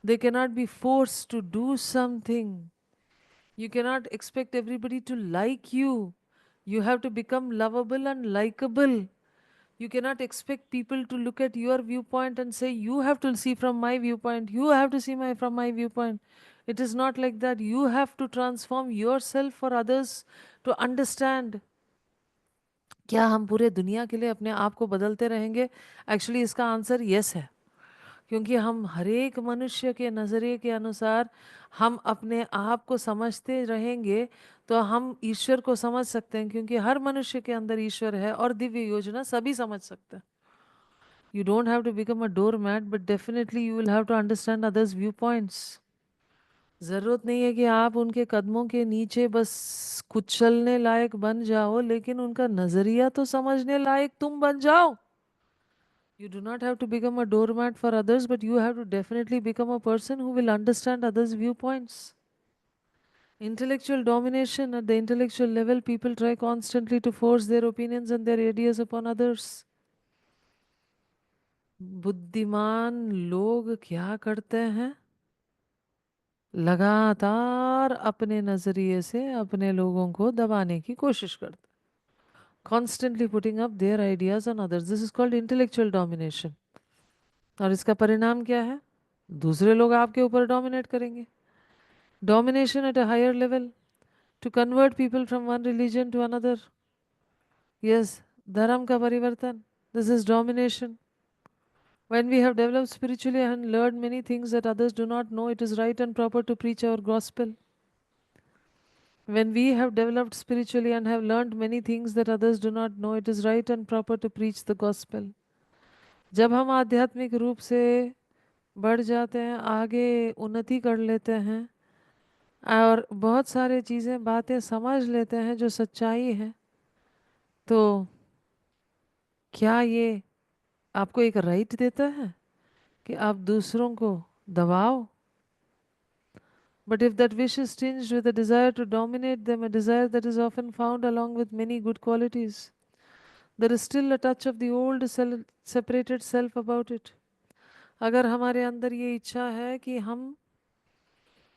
They cannot be forced to do something. You cannot expect everybody to like you. You have to become lovable and likable. You cannot expect people to look at your viewpoint and say, you have to see from my viewpoint, you have to see from my viewpoint. It is not like that. You have to transform yourself for others to understand. क्या हम पूरे दुनिया के लिए अपने आप को बदलते रहेंगे? एक्चुअली इसका आंसर यस है, क्योंकि हम हर एक मनुष्य के नज़रिए के अनुसार हम अपने आप को समझते रहेंगे तो हम ईश्वर को समझ सकते हैं, क्योंकि हर मनुष्य के अंदर ईश्वर है और दिव्य योजना सभी समझ सकते हैं. You don't have to become a doormat, but definitely you will have to understand others viewpoints. ज़रूरत नहीं है कि आप उनके कदमों के नीचे बस कुचलने लायक बन जाओ, लेकिन उनका नज़रिया तो समझने लायक तुम बन जाओ. You do not have to become a doormat for others, but you have to definitely become a person who will understand others' viewpoints. Intellectual domination. At the intellectual level, people try constantly to force their opinions and their ideas upon others. बुद्धिमान लोग क्या करते हैं? लगातार अपने नजरिए से अपने लोगों को दबाने की कोशिश करते हैं. Constantly putting up their ideas on others. This is called intellectual domination. और इसका परिणाम क्या है? दूसरे लोग आपके ऊपर डोमिनेट करेंगे. Domination at a higher level, to convert people from one religion to another. Yes, dharam ka parivartan. This is domination. When we have developed spiritually and learned many things that others do not know, it is right and proper to preach our gospel. When we have developed spiritually and have learned many things that others do not know, it is right and proper to preach the gospel. जब हम आध्यात्मिक रूप से बढ़ जाते हैं, आगे उन्नति कर लेते हैं और बहुत सारे चीज़ें बातें समझ लेते हैं जो सच्चाई है, तो क्या ये आपको एक राइट देता है कि आप दूसरों को दबाओ? But if that wish is tinged with a desire to dominate them, a desire that is often found along with many good qualities, there is still a touch of the old separated self about it. अगर हमारे अंदर ये इच्छा है कि हम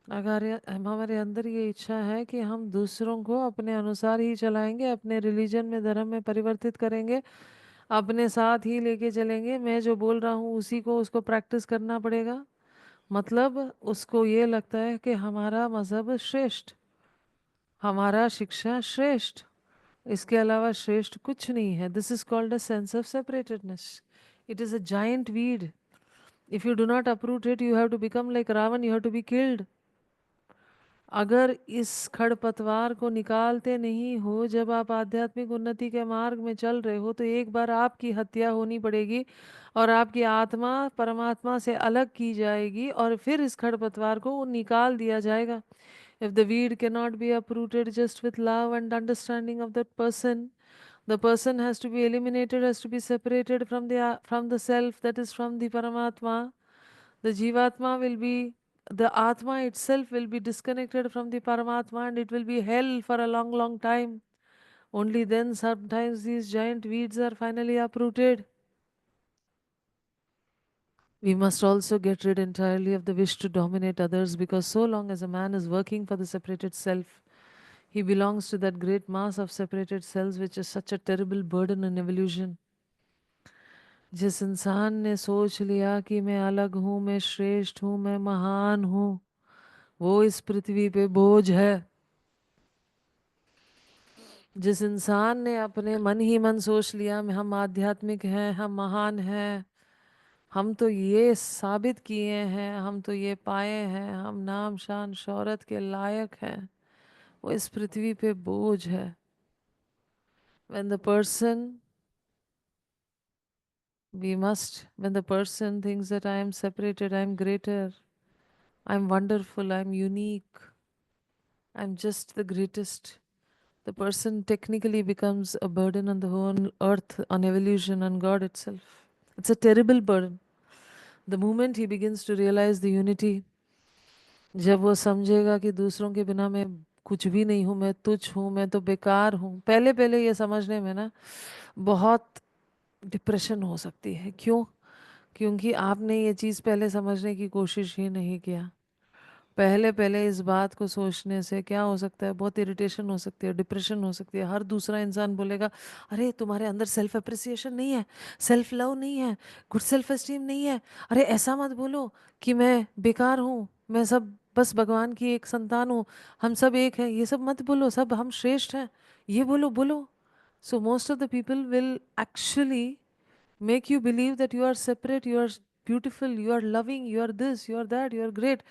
अगर हमारे अंदर ये इच्छा है कि हम दूसरों को अपने अनुसार ही चलाएंगे, अपने रिलीजन में, धर्म में परिवर्तित करेंगे, अपने साथ ही लेके चलेंगे, मैं जो बोल रहा हूँ उसी को उसको प्रैक्टिस करना पड़ेगा, मतलब उसको ये लगता है कि हमारा मज़हब श्रेष्ठ, हमारा शिक्षा श्रेष्ठ, इसके अलावा श्रेष्ठ कुछ नहीं है. This is called a sense of separatedness. It is a giant weed. If you do not uproot it, you have to become like Ravan, you have to be killed. अगर इस खड़पतवार को निकालते नहीं हो जब आप आध्यात्मिक उन्नति के मार्ग में चल रहे हो, तो एक बार आपकी हत्या होनी पड़ेगी और आपकी आत्मा परमात्मा से अलग की जाएगी और फिर इस खड़पतवार को निकाल दिया जाएगा. If the weed cannot be uprooted just with love and understanding of that person, the person has to be eliminated, has to be separated from the self, that is from the Paramatma. The Jivatma will be, the Atma itself will be disconnected from the Paramatma and it will be hell for a long, long time. Only then sometimes these giant weeds are finally uprooted. We must also get rid entirely of the wish to dominate others, because so long as a man is working for the separated self, he belongs to that great mass of separated cells, which is such a terrible burden in evolution. जिस इंसान ने सोच लिया कि मैं अलग हूँ, मैं श्रेष्ठ हूँ, मैं महान हूँ, वो इस पृथ्वी पे बोझ है. जिस इंसान ने अपने मन ही मन सोच लिया हम आध्यात्मिक हैं, हम महान हैं, हम तो ये साबित किए हैं, हम तो ये पाए हैं, हम नाम शान शौहरत के लायक हैं, वो इस पृथ्वी पे बोझ है. when the person when the person thinks that I am separated, I am greater, I am wonderful, I am unique, I am just the greatest, the person technically becomes a burden on the whole earth, on evolution, on God itself. It's a terrible burden. The moment he begins to realize the unity, जब वो समझेगा कि दूसरों के बिना मैं कुछ भी नहीं हूँ, मैं तुच्छ हूँ, मैं तो बेकार हूँ. पहले पहले ये समझने में ना बहुत डिप्रेशन हो सकती है. क्यों? क्योंकि आपने ये चीज़ पहले समझने की कोशिश ही नहीं किया. पहले पहले इस बात को सोचने से क्या हो सकता है, बहुत इरिटेशन हो सकती है, डिप्रेशन हो सकती है. हर दूसरा इंसान बोलेगा, अरे तुम्हारे अंदर सेल्फ अप्रिसिएशन नहीं है, सेल्फ लव नहीं है, गुड सेल्फ एस्टीम नहीं है, अरे ऐसा मत बोलो कि मैं बेकार हूँ, मैं सब बस भगवान की एक संतान हूँ, हम सब एक हैं, ये सब मत बोलो, सब हम श्रेष्ठ हैं, ये बोलो बोलो. So most of the people will actually make you believe that you are separate, you are beautiful, you are loving, you are this, you are that, you are great.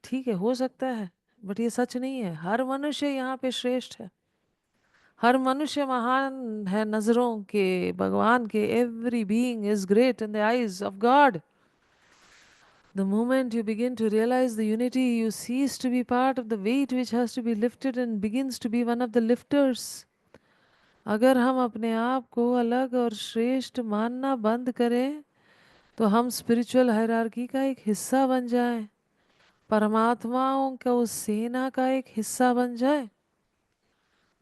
ठीक है, हो सकता है, बट ये सच नहीं है. हर मनुष्य यहाँ पे श्रेष्ठ है, हर मनुष्य महान है नजरों के भगवान के. Every being is great in the eyes of God. The moment you begin to realize the unity, you cease to be part of the weight which has to be lifted and begins to be one of the lifters. अगर हम अपने आप को अलग और श्रेष्ठ मानना बंद करें, तो हम स्पिरिचुअल हायरार्की का एक हिस्सा बन जाएं, परमात्माओं का उस सेना का एक हिस्सा बन जाए.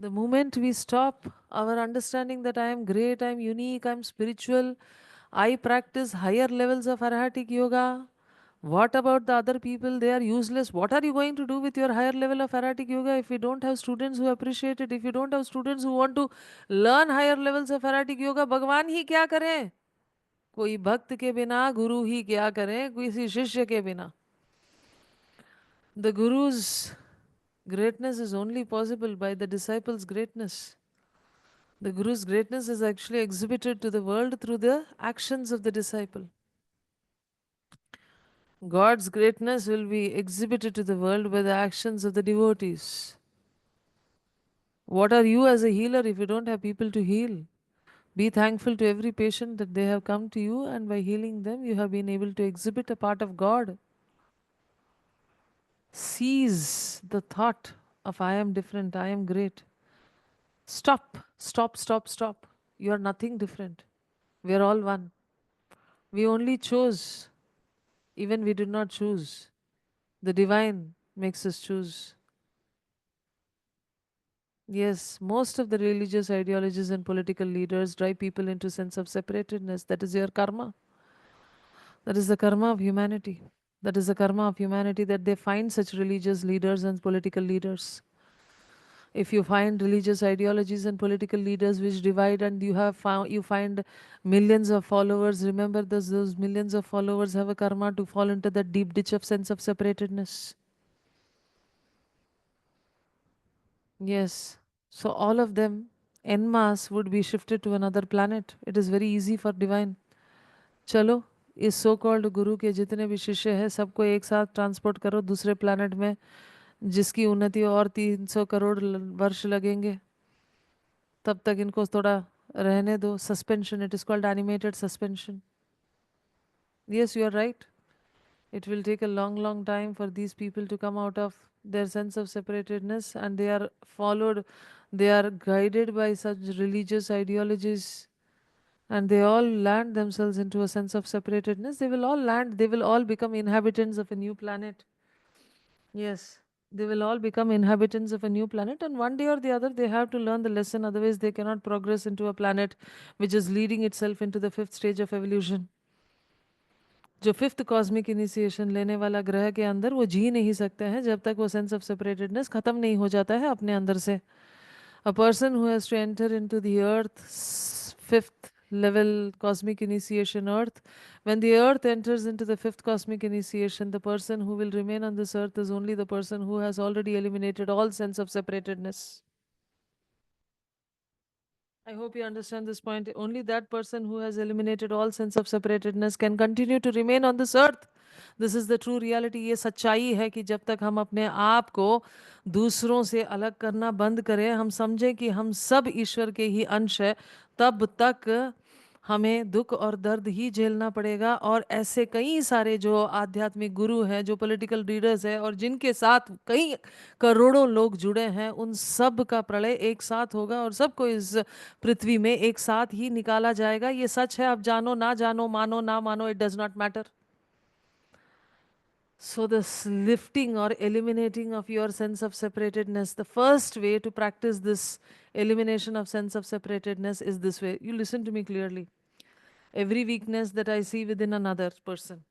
The moment we stop our understanding that I am great, I am unique, I am spiritual, I practice higher levels of arhatic yoga. What about the other people? They are useless. What are you going to do with your higher level of arhatic yoga if you don't have students who appreciate it? If you don't have students who want to learn higher levels of arhatic yoga, भगवान ही क्या करें? कोई भक्त के बिना गुरु ही क्या करें, किसी शिष्य के बिना. The guru's greatness is only possible by the disciples' greatness. The guru's greatness is actually exhibited to the world through the actions of the disciple. God's greatness will be exhibited to the world by the actions of the devotees. What are you as a healer if you don't have people to heal? Be thankful to every patient that they have come to you, and by healing them, you have been able to exhibit a part of God. Seize the thought of I am different, I am great. Stop, stop, stop, stop. You are nothing different. We are all one. We only chose, even we did not choose. The divine makes us choose. Yes, most of the religious ideologies and political leaders drive people into sense of separatedness. That is your karma. That is the karma of humanity. That is the karma of humanity, that they find such religious leaders and political leaders. If you find religious ideologies and political leaders which divide, and you find millions of followers, remember those millions of followers have a karma to fall into that deep ditch of sense of separatedness. Yes. So all of them en masse would be shifted to another planet. It is very easy for divine. चलो, इस so called गुरु के जितने भी शिष्य हैं सबको एक साथ ट्रांसपोर्ट करो दूसरे प्लानट में, जिसकी उन्नति और 300 करोड़ वर्ष लगेंगे. तब तक इनको थोड़ा रहने दो. Suspension, it is called animated suspension. Yes, you are right. It will take a long, long time for these people to come out of their sense of separatedness, and they are followed, they are guided by such religious ideologies, and they all land themselves into a sense of separatedness. They will all land, they will all become inhabitants of a new planet. Yes, they will all become inhabitants of a new planet, and one day or the other they have to learn the lesson, otherwise, they cannot progress into a planet which is leading itself into the fifth stage of evolution. जो fifth cosmic initiation लेने वाला ग्रह के अंदर वो जी नहीं सकते हैं जब तक वो सेंस ऑफ सेपरेटेडनेस खत्म नहीं हो जाता है अपने अंदर से. A person who has to enter into the earth's fifth level cosmic initiation earth, when the earth enters into the fifth cosmic initiation, the person who will remain on this earth is only the person who has already eliminated all sense of separatedness. I hope you understand this point. Only that person who has eliminated all sense of separatedness can continue to remain on this earth. This is the true reality. ये सच्चाई है कि जब तक हम अपने आप को दूसरों से अलग करना बंद करें, हम समझें कि हम सब ईश्वर के ही अंश है, तब तक हमें दुख और दर्द ही झेलना पड़ेगा. और ऐसे कई सारे जो आध्यात्मिक गुरु हैं, जो पॉलिटिकल लीडर्स हैं और जिनके साथ कई करोड़ों लोग जुड़े हैं, उन सब का प्रलय एक साथ होगा और सबको इस पृथ्वी में एक साथ ही निकाला जाएगा. ये सच है. अब जानो ना जानो, मानो ना मानो, it does not matter. So this lifting or eliminating of your sense of separatedness, the first way to practice this elimination of sense of separatedness is this way. You listen to me clearly. Every weakness that I see within another person,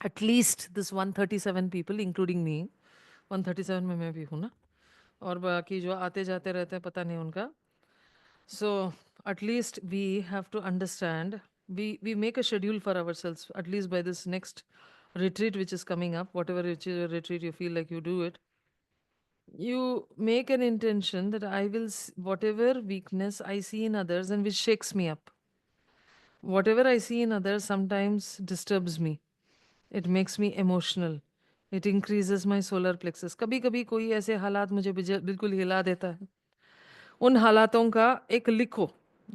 at least this 137 people including me, 137 में मैं भी हूँ ना, और बाकी जो आते जाते रहते हैं पता नहीं उनका. So at least we have to understand, we make a schedule for ourselves, at least by this next retreat which is coming up, whatever retreat you feel like you do it, you make an intention that I will whatever weakness I see in others and which shakes me up, whatever I see in others sometimes disturbs me, it makes me emotional, it increases my solar plexus. कभी कभी कोई ऐसे हालात मुझे बिल्कुल हिला देता है, उन हालातों का एक लिखो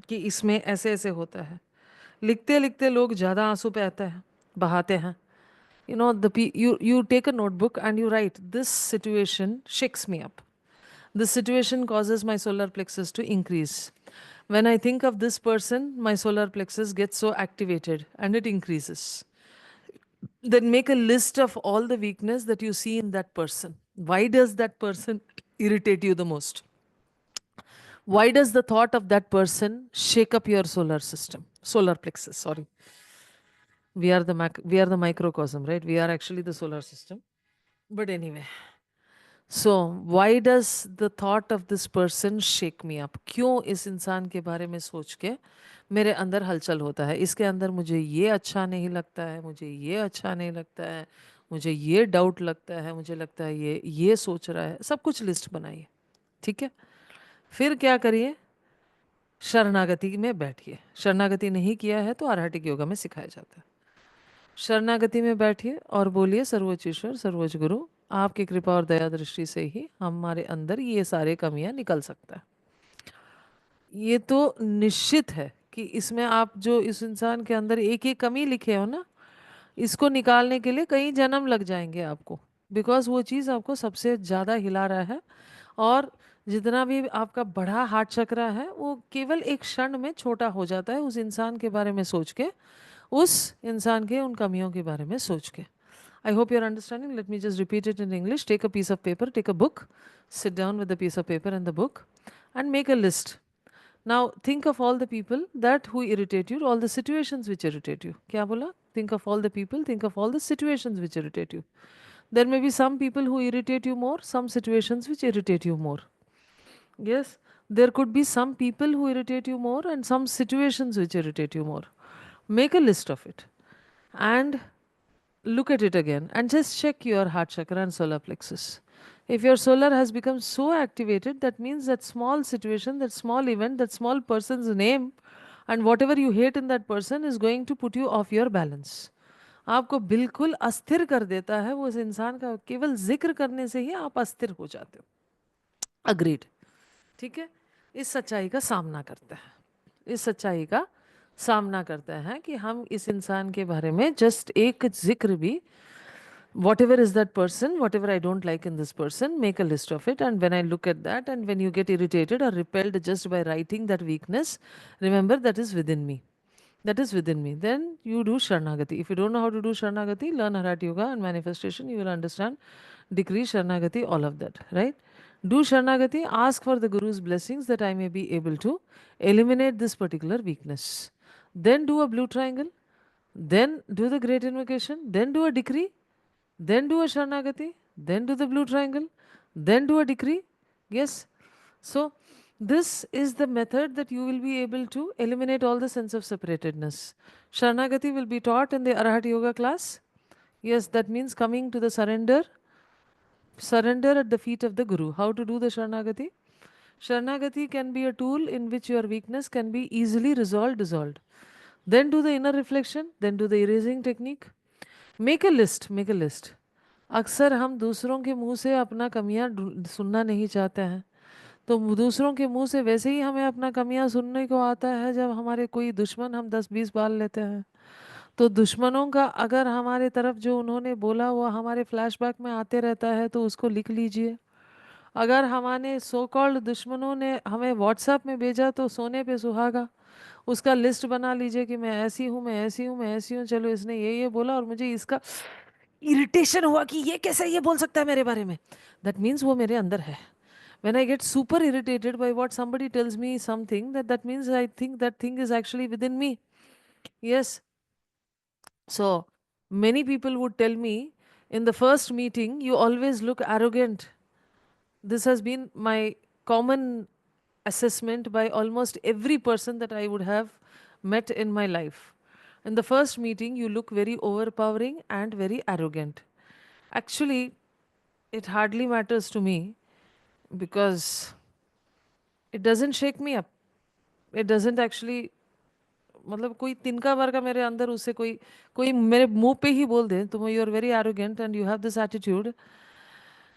कि इसमें ऐसे ऐसे होता है. लिखते लिखते लोग ज़्यादा आंसू बहते हैं, बहाते हैं. You know, you take a notebook and you write, this situation shakes me up. This situation causes my solar plexus to increase. When I think of this person, my solar plexus gets so activated and it increases. Then make a list of all the weakness that you see in that person. Why does that person irritate you the most? Why does the thought of that person shake up your solar system, solar plexus? Sorry, we are the microcosm, right? We are actually the solar system. But anyway, so why does the thought of this person shake me up? क्यों इस इंसान के बारे में सोच के मेरे अंदर हलचल होता है? इसके अंदर मुझे ये अच्छा नहीं लगता है, मुझे ये अच्छा नहीं लगता है, मुझे ये डाउट लगता है, मुझे लगता है ये सोच रहा है. सब कुछ लिस्ट बनाइए, ठीक है? फिर क्या करिए? शरणागति में बैठिए. शरणागति नहीं किया है तो आर्हटिक योगा में सिखाया जाता है. शरणागति में बैठिए और बोलिए, सर्वोच्च ईश्वर, सर्वोच्च गुरु, आपकी कृपा और दया दृष्टि से ही हमारे अंदर ये सारे कमियां निकल सकता है. ये तो निश्चित है कि इसमें आप जो इस इंसान के अंदर एक एक कमी लिखे हो ना, इसको निकालने के लिए कई जन्म लग जाएंगे आपको, बिकॉज वो चीज़ आपको सबसे ज़्यादा हिला रहा है. और जितना भी आपका बड़ा हार्ट चक्रा है वो केवल एक क्षण में छोटा हो जाता है उस इंसान के बारे में सोच के, उस इंसान के उन कमियों के बारे में सोच के. I hope you're understanding. Let me just repeat it in English. Take a piece of paper, take a book, sit down with a piece of paper and the book, and make a list. Now think of all the people that who irritate you, all the situations which irritate you. क्या बोला? Think of all the people, think of all the situations which irritate you. There may be some people who irritate you more, some situations which irritate you more. Yes, there could be some people who irritate you more and some situations which irritate you more. Make a list of it and look at it again and just check your heart chakra and solar plexus. If your solar has become so activated, that means that small situation, that small event, that small person's name, and whatever you hate in that person is going to put you off your balance. आपको बिल्कुल अस्थिर कर देता है वो उस इंसान का, केवल जिक्र करने से ही आप अस्थिर हो जाते हो. अग्रीड, ठीक है? इस सच्चाई का सामना करता है, इस सच्चाई का सामना करता है कि हम इस इंसान के बारे में जस्ट एक जिक्र भी, whatever is that person, whatever I don't like in this person, make a list of it. And when I look at that, and when you get irritated or repelled just by writing that weakness, remember that is within me. That is within me. Then you do Sharanagati. If you don't know how to do Sharanagati, learn Harat Yoga and manifestation. You will understand decree, Sharanagati, all of that, right? Do Sharanagati, ask for the Guru's blessings that I may be able to eliminate this particular weakness. Then do a blue triangle. then do the great invocation, then do a decree, then do a Sharanagati, then do the blue triangle, then do a decree. Yes. So, this is the method that you will be able to eliminate all the sense of separatedness. Sharanagati will be taught in the Arahat Yoga class. Yes, that means coming to the surrender at the feet of the Guru. How to do the Sharanagati? Sharanagati can be a tool in which your weakness can be easily resolved, dissolved. Then do the inner reflection, then do the erasing technique. Make a list, make a list. अक्सर हम दूसरों के मुंह से अपना कमियां सुनना नहीं चाहते हैं, तो दूसरों के मुंह से वैसे ही हमें अपना कमियां सुनने को आता है जब हमारे कोई दुश्मन हम 10-20 बाल लेते हैं। तो दुश्मनों का अगर हमारे तरफ जो उन्होंने बोला वो हमारे फ्लैशबैक में आते रहता है तो उसको लिख लीजिए। अगर हमारे सो कॉल्ड दुश्मनों ने हमें व्हाट्सएप में भेजा तो सोने पे सुहागा, उसका लिस्ट बना लीजिए कि मैं ऐसी हूँ, मैं ऐसी हूँ, मैं ऐसी हूँ, चलो इसने ये बोला और मुझे इसका इरिटेशन हुआ कि ये कैसे ये बोल सकता है मेरे बारे में। दैट मीन्स वो मेरे अंदर है। When I get super irritated by what somebody tells me something, that means I think that thing is actually within me. Yes. So many people would tell me in the first meeting, you always look arrogant. This has been my common assessment by almost every person that I would have met in my life. In the first meeting, you look very overpowering and very arrogant. Actually, it hardly matters to me because it doesn't shake me up. It doesn't actually, मतलब कोई तिनका भर का मेरे अंदर उससे कोई कोई मेरे मुंह पे ही बोल दे तुम you are very arrogant and you have this attitude,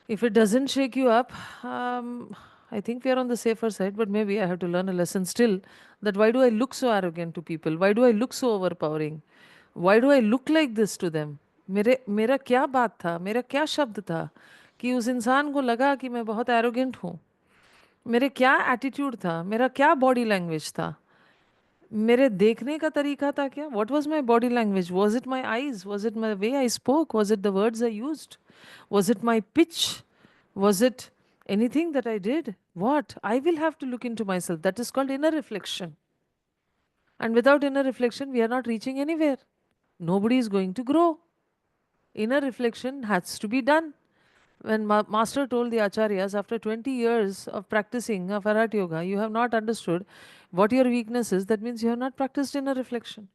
if it doesn't shake you up, I think we are on the safer side, but maybe I have to learn a lesson still, that why do I look so arrogant to people, why do I look so overpowering, why do I look like this to them. मेरा क्या बात था, मेरा क्या शब्द था कि उस इंसान को लगा कि मैं बहुत एरोगेंट हूँ, मेरे क्या एटीट्यूड था, मेरा क्या बॉडी लैंग्वेज था, मेरे देखने का तरीका था क्या, what was my body language, was it my eyes, was it my way I spoke, was it the words I used, was it my pitch, was it anything that I did? What? I will have to look into myself. That is called inner reflection. And without inner reflection, we are not reaching anywhere. Nobody is going to grow. Inner reflection has to be done. When Master told the Acharyas, after 20 years of practicing of Arat Yoga, you have not understood what your weakness is, that means you have not practiced inner reflection.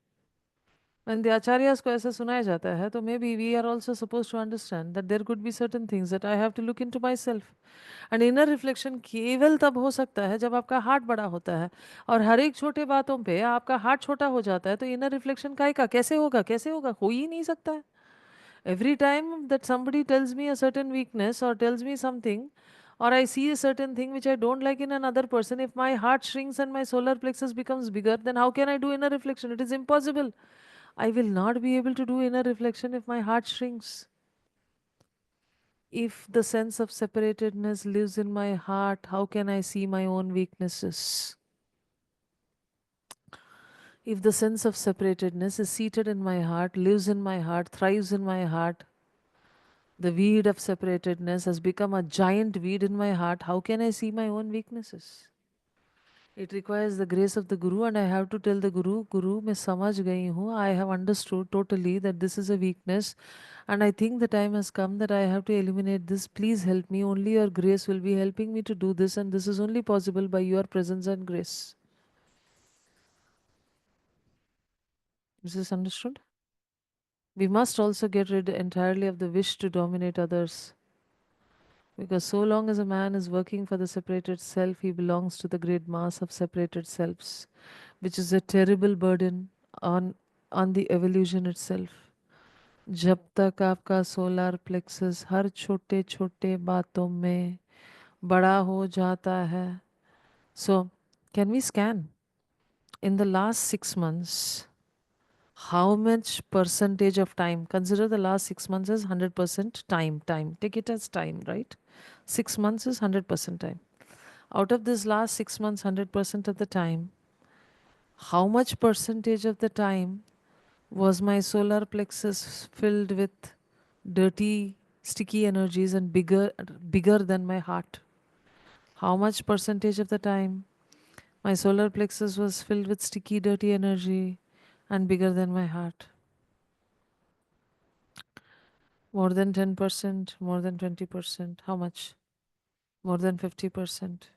When the acharyas को ऐसा सुनाया जाता है तो maybe we are also supposed to understand that there could be certain things that I have to look into myself. And inner reflection केवल तब हो सकता है जब आपका हार्ट बड़ा होता है, और हर एक छोटे बातों पे आपका हार्ट छोटा हो जाता है तो inner reflection काहे का, कैसे होगा, कैसे होगा, हो ही नहीं सकता है. Every time that somebody tells me a certain weakness or tells me something, or I see a certain thing which I don't like in another person, if my heart shrinks and my solar plexus becomes bigger, then how can I do inner reflection? It is impossible. I will not be able to do inner reflection if my heart shrinks. If the sense of separatedness lives in my heart, how can I see my own weaknesses? If the sense of separatedness is seated in my heart, lives in my heart, thrives in my heart, the weed of separatedness has become a giant weed in my heart, how can I see my own weaknesses? It requires the grace of the Guru, and I have to tell the Guru, Guru, मैं समझ गई हूँ, I have understood totally that this is a weakness, and I think the time has come that I have to eliminate this. Please help me. Only your grace will be helping me to do this, and this is only possible by your presence and grace. Is this understood? We must also get rid entirely of the wish to dominate others. Because so long as a man is working for the separated self, he belongs to the great mass of separated selves, which is a terrible burden on the evolution itself. जब तक आपका solar plexus हर छोटे छोटे बातों में बड़ा हो जाता है. So, can we scan in the last 6 months how much percentage of time? Consider the last 6 months as 100% time. Take it as time, right? 6 months is 100% time. Out of this last 6 months, 100% of the time, how much percentage of the time was my solar plexus filled with dirty, sticky energies and bigger than my heart? How much percentage of the time my solar plexus was filled with sticky, dirty energy and bigger than my heart? More than 10%, more than 20%. How much? More than 50%.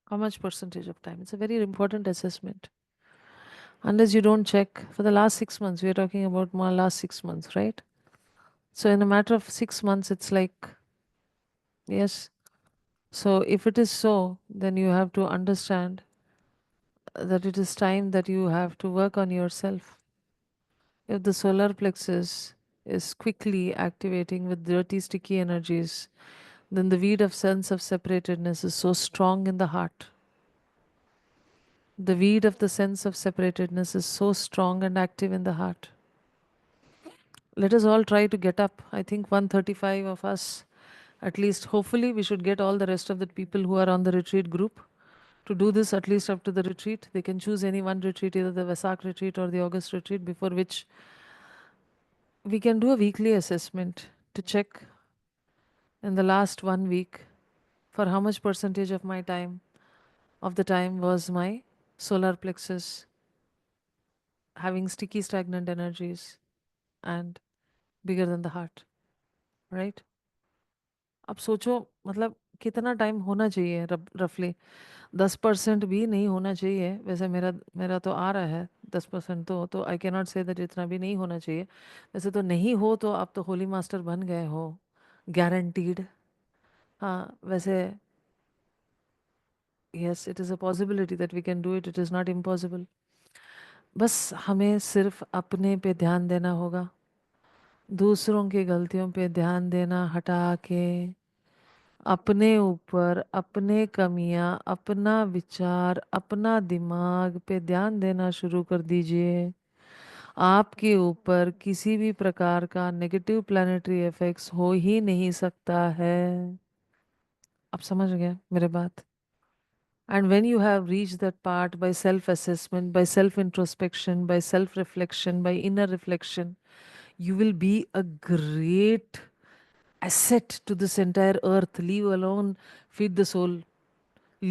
How much percentage of time? It's a very important assessment. Unless you don't check for the last 6 months, we are talking about my last 6 months, right? So in a matter of 6 months, it's like, yes. So if it is so, then you have to understand that it is time that you have to work on yourself. If the solar plexus is quickly activating with dirty, sticky energies, then the weed of sense of separatedness is so strong in the heart. The weed of the sense of separatedness is so strong and active in the heart. Let us all try to get up. I think 135 of us, at least, hopefully, we should get all the rest of the people who are on the retreat group to do this at least up to the retreat. They can choose any one retreat, either the Vesak retreat or the August retreat, before which we can do a weekly assessment to check in the last 1 week for how much percentage of my time, of the time, was my solar plexus having sticky, stagnant energies and bigger than the heart, right? अब सोचो मतलब कितना time होना चाहिए रफली 10% भी नहीं होना चाहिए वैसे मेरा मेरा तो आ रहा है 10% तो I can not say that इतना भी नहीं होना चाहिए वैसे तो नहीं हो तो आप तो होली मास्टर बन गए हो गारंटीड हाँ वैसे yes it is a possibility that we can do it it is not impossible बस हमें सिर्फ अपने पे ध्यान देना होगा दूसरों की गलतियों पे ध्यान देना हटा के अपने ऊपर अपने कमियां अपना विचार अपना दिमाग पे ध्यान देना शुरू कर दीजिए आपके ऊपर किसी भी प्रकार का नेगेटिव प्लानिटरी इफेक्ट्स हो ही नहीं सकता है आप समझ गए मेरे बात and when you have reached that part by self assessment by self introspection by self reflection by inner reflection you will be a great asset to this entire earth leave alone feed the soul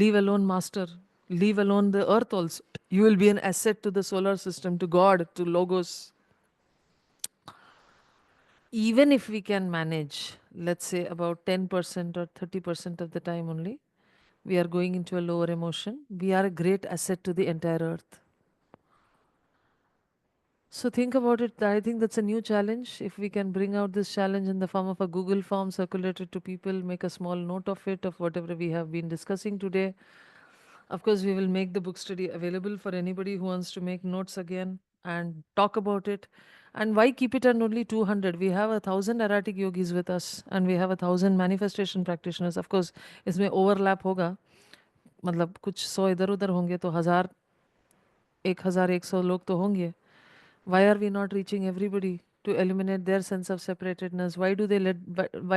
leave alone master leave alone the earth also you will be an asset to the solar system to god to logos even if we can manage let's say about 10% or 30% of the time only we are going into a lower emotion we are a great asset to the entire earth. So think about it. I think that's a new challenge. If we can bring out this challenge in the form of a Google form, circulate it to people, make a small note of it, of whatever we have been discussing today. Of course, we will make the book study available for anybody who wants to make notes again and talk about it. And why keep it at only 200? We have 1,000 erratic yogis with us, and we have 1,000 manifestation practitioners. Of course, इसमें overlap होगा. मतलब कुछ 100 इधर उधर होंगे तो 1,000 लोग तो होंगे. Why are we not reaching everybody to eliminate their sense of separatedness? Why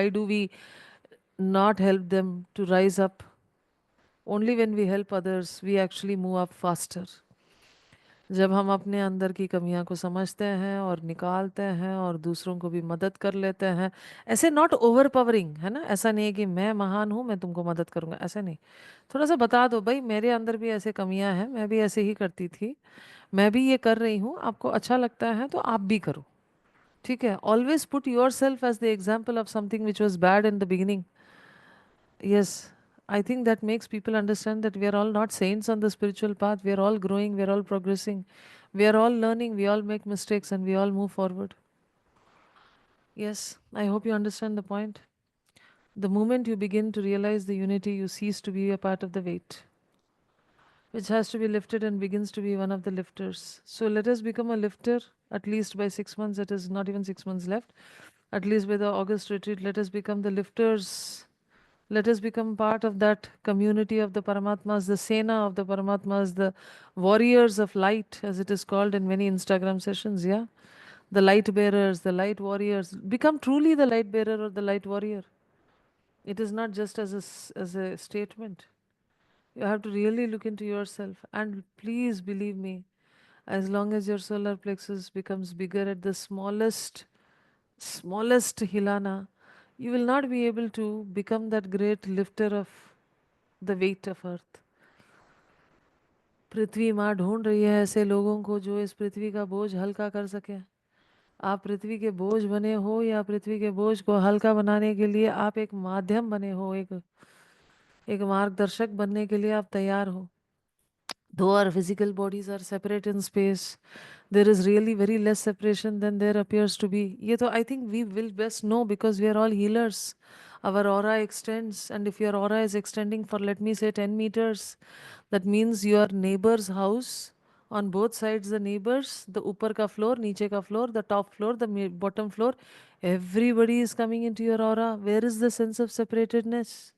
do we not help them to rise up? Only when we help others we actually move up faster. जब हम अपने अंदर की कमियां को समझते हैं और निकालते हैं और दूसरों को भी मदद कर लेते हैं ऐसे नॉट ओवर पावरिंग है ना ऐसा नहीं है कि मैं महान हूं मैं तुमको मदद करूंगा ऐसा नहीं थोड़ा सा बता दो भाई मेरे अंदर भी ऐसे कमियां हैं मैं भी ऐसे ही करती थी मैं भी ये कर रही हूँ आपको अच्छा लगता है तो आप भी करो ठीक है always put yourself as the example of something which was bad in the beginning yes I think that makes people understand that we are all not saints on the spiritual path. We are all growing, we are all progressing, we are all learning, we all make mistakes, and we all move forward. Yes, I hope you understand the point. The moment you begin to realize the unity, you cease to be a part of the weight, which has to be lifted and begins to be one of the lifters. So let us become a lifter at least by 6 months. It is not even 6 months left. At least by the August retreat, let us become the lifters. Let us become part of that community of the Paramatmas, the Sena of the Paramatmas, the warriors of light, as it is called in many Instagram sessions. Yeah. The light bearers, the light warriors. Become truly the light bearer or the light warrior. It is not just as as a statement. You have to really look into yourself. And please believe me, As long as your solar plexus becomes bigger at the smallest hilana, you will not be able to become that great lifter of the weight of earth. पृथ्वी माँ ढूंढ रही है ऐसे लोगों को जो इस पृथ्वी का बोझ हल्का कर सके. आप पृथ्वी के बोझ बने हो या पृथ्वी के बोझ को हल्का बनाने के लिए आप एक माध्यम बने हो, एक मार्गदर्शक बनने के लिए आप तैयार हो. Though our physical bodies are separate in space, there is really very less separation than there appears to be. ये तो I think we will best know because we are all healers. Our aura extends, and if your aura is extending for, let me say, 10 meters, that means your neighbor's house, on both sides, the neighbors, the upper ka floor, niche ka floor, the top floor, the bottom floor, everybody is coming into your aura. Where is the sense of separatedness?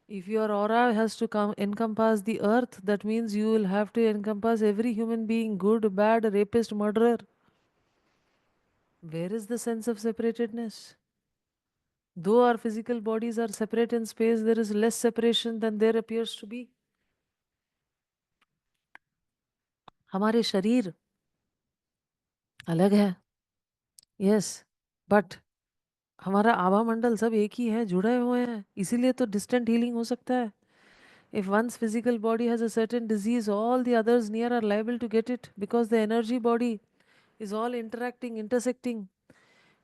If your aura has to come encompass the earth, that means you will have to encompass every human being, good, bad, rapist, murderer. Where is the sense of separatedness? Though our physical bodies are separate in space, there is less separation than there appears to be. हमारे शरीर अलग है, yes, but हमारा आभा मंडल सब एक ही है, जुड़े हुए हैं, इसीलिए तो डिस्टेंट हीलिंग हो सकता है. If one's physical body has a certain disease, all the others near are liable to get it because the energy body is all interacting, intersecting.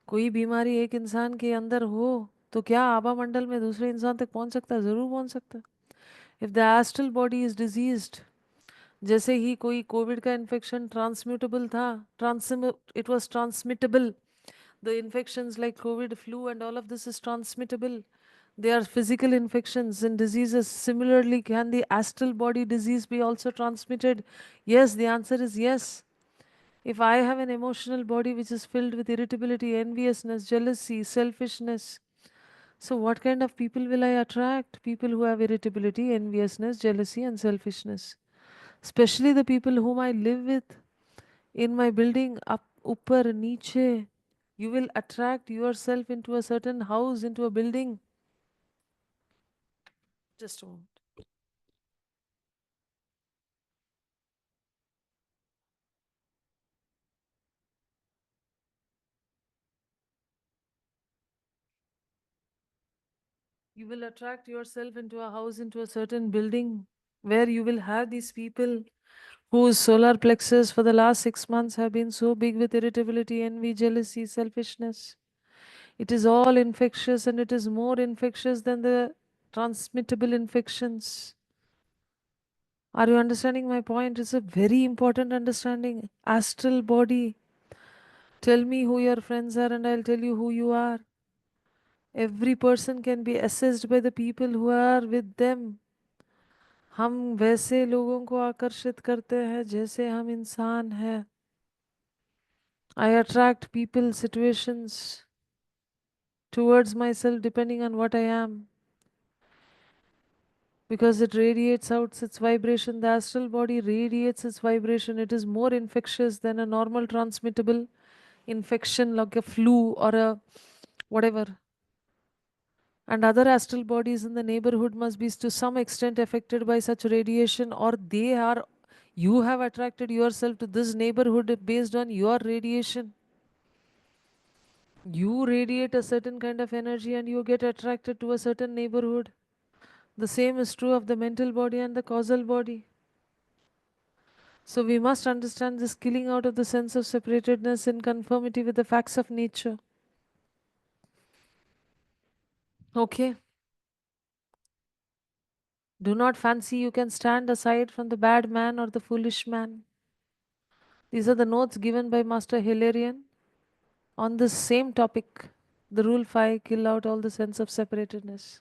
कोई बीमारी एक इंसान के अंदर हो तो क्या आभा मंडल में दूसरे इंसान तक पहुंच सकता है? जरूर पहुंच सकता है. If the astral body is diseased, जैसे ही कोई कोविड का इन्फेक्शन ट्रांसम्यूटेबल था, it was transmittable. The infections like COVID, flu, and all of this is transmittable. They are physical infections and diseases. Similarly, can the astral body disease be also transmitted? Yes, the answer is yes. If I have an emotional body which is filled with irritability, enviousness, jealousy, selfishness, so what kind of people will I attract? People who have irritability, enviousness, jealousy, and selfishness. Especially the people whom I live with in my building, up, upper, niche. You will attract yourself into a certain house, into a building. Just a moment. You will attract yourself into a house, into a certain building where you will have these people whose solar plexus for the last 6 months have been so big with irritability, envy, jealousy, selfishness. It is all infectious and it is more infectious than the transmittable infections. Are you understanding my point? It's a very important understanding. Astral body. Tell me who your friends are and I'll tell you who you are. Every person can be assessed by the people who are with them. हम वैसे लोगों को आकर्षित करते हैं जैसे हम इंसान हैं. I attract people, situations towards myself depending on what I am. Because it radiates out its vibration. The astral body radiates its vibration. It is more infectious than a normal transmittable infection like a flu or a whatever. And other astral bodies in the neighborhood must be to some extent affected by such radiation, or you have attracted yourself to this neighborhood based on your radiation. You radiate a certain kind of energy and you get attracted to a certain neighborhood. The same is true of the mental body and the causal body. So we must understand this killing out of the sense of separatedness in conformity with the facts of nature. Okay? Do not fancy you can stand aside from the bad man or the foolish man. These are the notes given by Master Hilarion on this same topic. The rule 5, kill out all the sense of separatedness.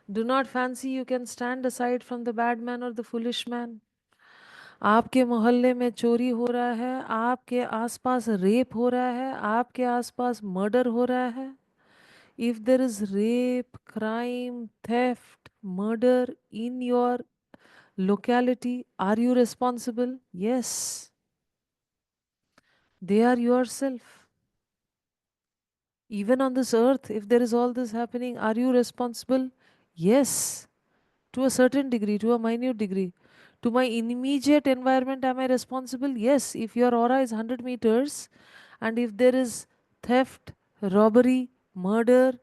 Do not fancy you can stand aside from the bad man or the foolish man. आपके मोहल्ले में चोरी हो रहा है, आपके आसपास rape हो रहा है, आपके आसपास मर्डर हो रहा है. If there is rape, crime, theft, murder in your locality, are you responsible? Yes. They are yourself. Even on this earth, if there is all this happening, are you responsible? Yes. To a certain degree, to a minute degree. To my immediate environment, am I responsible? Yes. If your aura is 100 meters and if there is theft, robbery, murder,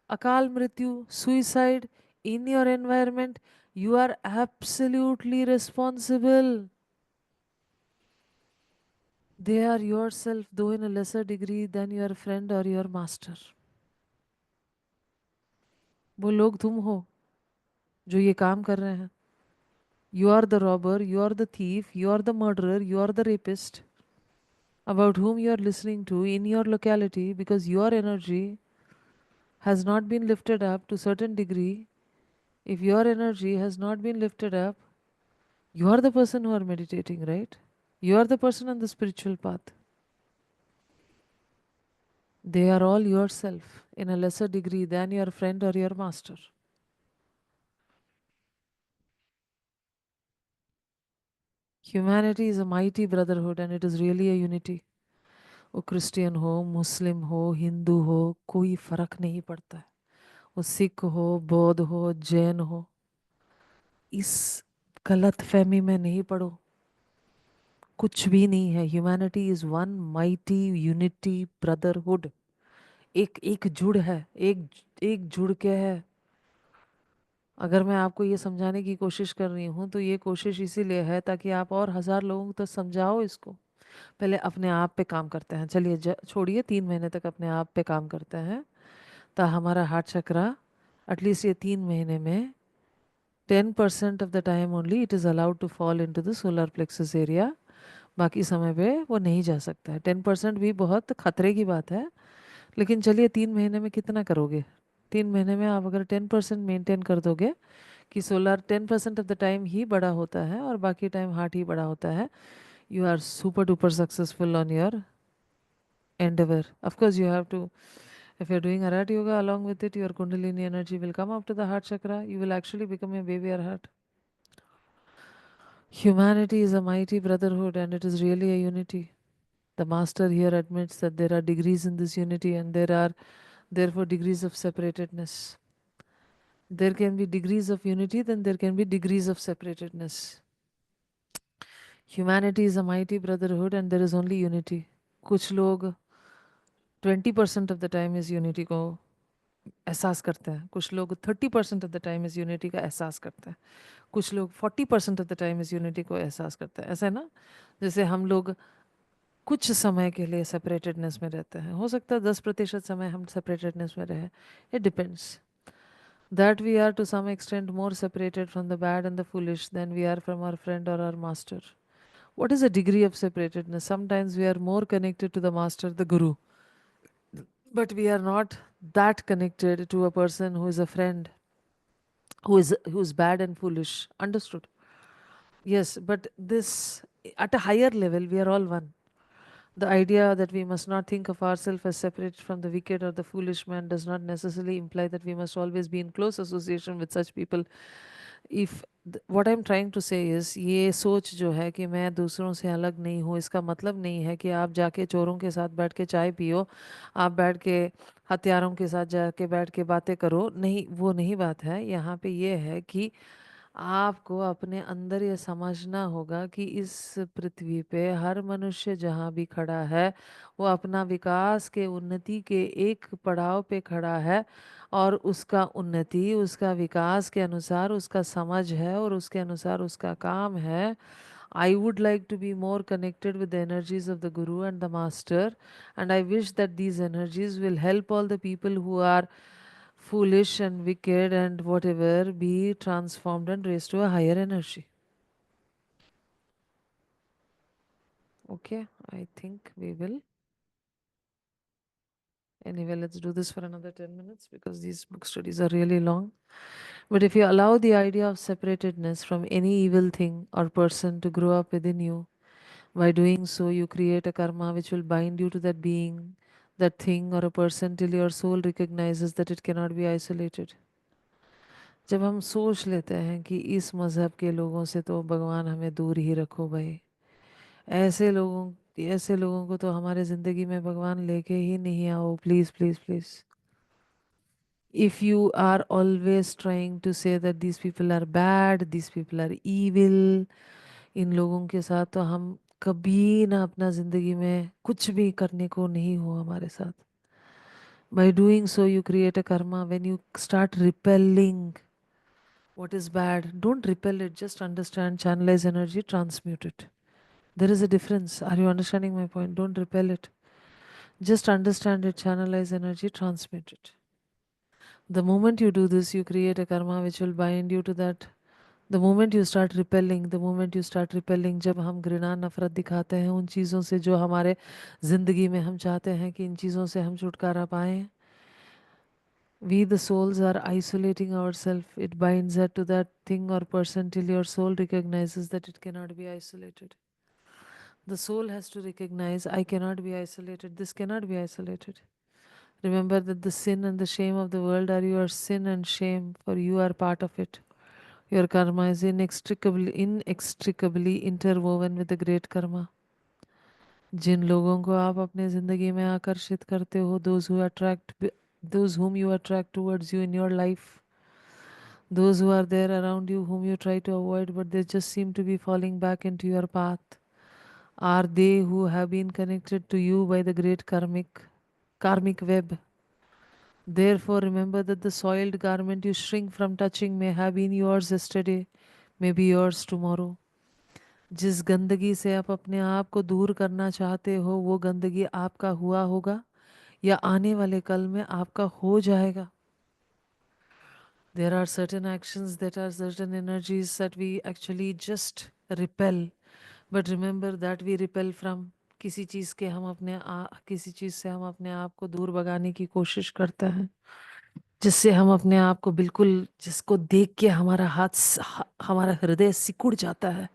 akal mrityu, suicide in your environment, you are absolutely responsible. They are yourself, though in a lesser degree than your friend or your master. वो लोग तुम हो जो ये काम कर रहे हैं. You are the robber, you are the thief, you are the murderer, you are the rapist about whom you are listening to in your locality, because your energy has not been lifted up to certain degree. If your energy has not been lifted up, you are the person who are meditating, right? You are the person on the spiritual path. They are all yourself in a lesser degree than your friend or your master. Humanity is a mighty brotherhood and it is really a unity. वो Christian हो, मुस्लिम हो, हिंदू हो, कोई फर्क नहीं पड़ता है. वो सिख हो, बौद्ध हो, जैन हो, इस गलत फहमी में नहीं पड़ो. कुछ भी नहीं है. Humanity is one mighty unity brotherhood. एक एक जुड़ है. एक एक जुड़ के है. अगर मैं आपको ये समझाने की कोशिश कर रही हूँ तो ये कोशिश इसीलिए है ताकि आप और 1000 लोगों को तो समझाओ इसको. पहले अपने आप पे काम करते हैं. चलिए छोड़िए, 3 महीने तक अपने आप पे काम करते हैं. तो हमारा हार्ट चक्रा एटलीस्ट ये 3 महीने में 10% of the time only it is allowed to fall into the solar plexus area. बाकी समय पे वो नहीं जा सकता है. 10% भी बहुत खतरे की बात है. लेकिन चलिए 3 महीने में कितना करोगे. 3 महीने में आप अगर 10% मेंटेन कर दोगे कि सोलर 10% ऑफ द टाइम ही बड़ा होता है और बाकी टाइम हार्ट ही बड़ा होता है, you are super duper successful on your endeavor. Of course, you have to, if you're doing Harat Yoga, along with it, your Kundalini energy will come up to the heart chakra. You will actually become a baby heart. Humanity is a mighty brotherhood and it is really a unity. The master here admits that there are degrees in this unity and there are therefore degrees of separatedness. There can be degrees of unity, then there can be degrees of separatedness. Humanity is a mighty brotherhood and there is only unity. कुछ लोग 20% of the time इस unity को एहसास करते हैं. कुछ लोग 30% of the time इस यूनिटी का एहसास करते हैं. कुछ लोग 40% ऑफ द टाइम इस यूनिटी को एहसास करते हैं. ऐसा है ना, जैसे हम लोग कुछ समय के लिए सेपरेटेडनेस में रहते हैं. हो सकता है 10% समय हम सेपरेटेडनेस में रहे. It depends. That we are to some extent more separated from the bad and the foolish than we are from our friend or our master. What is the degree of separatedness? Sometimes we are more connected to the master, the guru, but we are not that connected to a person who is a friend, who is bad and foolish. Understood? Yes, but this, at a higher level, we are all one. The idea that we must not think of ourselves as separate from the wicked or the foolish man does not necessarily imply that we must always be in close association with such people. If what I'm trying to say is, ये सोच जो है कि मैं दूसरों से अलग नहीं हूँ, इसका मतलब नहीं है कि आप जाके चोरों के साथ बैठ के चाय पियो, आप बैठ के हत्यारों के साथ जाके बैठ के बातें करो. नहीं, वो नहीं बात है. यहाँ पे ये है कि आपको अपने अंदर ये समझना होगा कि इस पृथ्वी पे हर मनुष्य जहाँ भी खड़ा है वो अपना विकास के उन्नति के एक पड़ाव पे खड़ा है और उसका उन्नति उसका विकास के अनुसार उसका समझ है और उसके अनुसार उसका काम है. I would like to be more connected with the energies of the Guru and the Master, and I wish that these energies will help all the people who are foolish and wicked and whatever be transformed and raised to a higher energy. Okay, I think we will. Anyway, let's do this for another 10 minutes because these book studies are really long. But if you allow the idea of separatedness from any evil thing or person to grow up within you, by doing so, you create a karma which will bind you to that being, that thing, or a person till your soul recognizes that it cannot be isolated. जब हम सोच लेते हैं कि इस मज़हब के लोगों से तो भगवान हमें दूर ही रखो भाई, ऐसे लोगों को तो हमारे ज़िंदगी में भगवान लेके ही नहीं आओ, please please please. If you are always trying to say that these people are bad, these people are evil, इन लोगों के साथ तो हम कभी ना अपना जिंदगी में कुछ भी करने को नहीं हो हमारे साथ. By doing so, you create a karma. When you start repelling what is bad, don't repel it, just understand, channelize energy, transmute it. There is a difference. Are you understanding my point? Don't repel it. Just understand it, channelize energy, transmute it. The moment you do this, you create a karma which will bind you to that. The moment you start repelling, the moment you start repelling, जब हम घृणा नफरत दिखाते हैं उन चीज़ों से जो हमारे ज़िंदगी में हम चाहते हैं कि इन चीज़ों से हम छुटकारा पाएं, we the souls are isolating ourselves. It binds us to that thing or person till your soul recognizes that it cannot be isolated. The soul has to recognize, I cannot be isolated, this cannot be isolated. Remember that the sin and the shame of the world are your sin and shame, for you are part of it. Your karma is inextricably interwoven with the great karma. जिन लोगों को आप अपने ज़िंदगी में आकर्षित करते हो, those whom you attract towards you in your life, those who are there around you whom you try to avoid but they just seem to be falling back into your path, are they who have been connected to you by the great karmic web. Therefore, remember that the soiled garment you shrink from touching may have been yours yesterday, may be yours tomorrow. जिस गंदगी से आप अपने आप को दूर करना चाहते हो, वो गंदगी आपका हुआ होगा या आने वाले कल में आपका हो जाएगा. There are certain actions, that are certain energies that we actually just repel. But remember that we repel from किसी चीज़ के हम किसी चीज़ से हम अपने आप को दूर भगाने की कोशिश करते हैं, जिससे हम अपने आप को बिल्कुल, जिसको देख के हमारा हृदय सिकुड़ जाता है.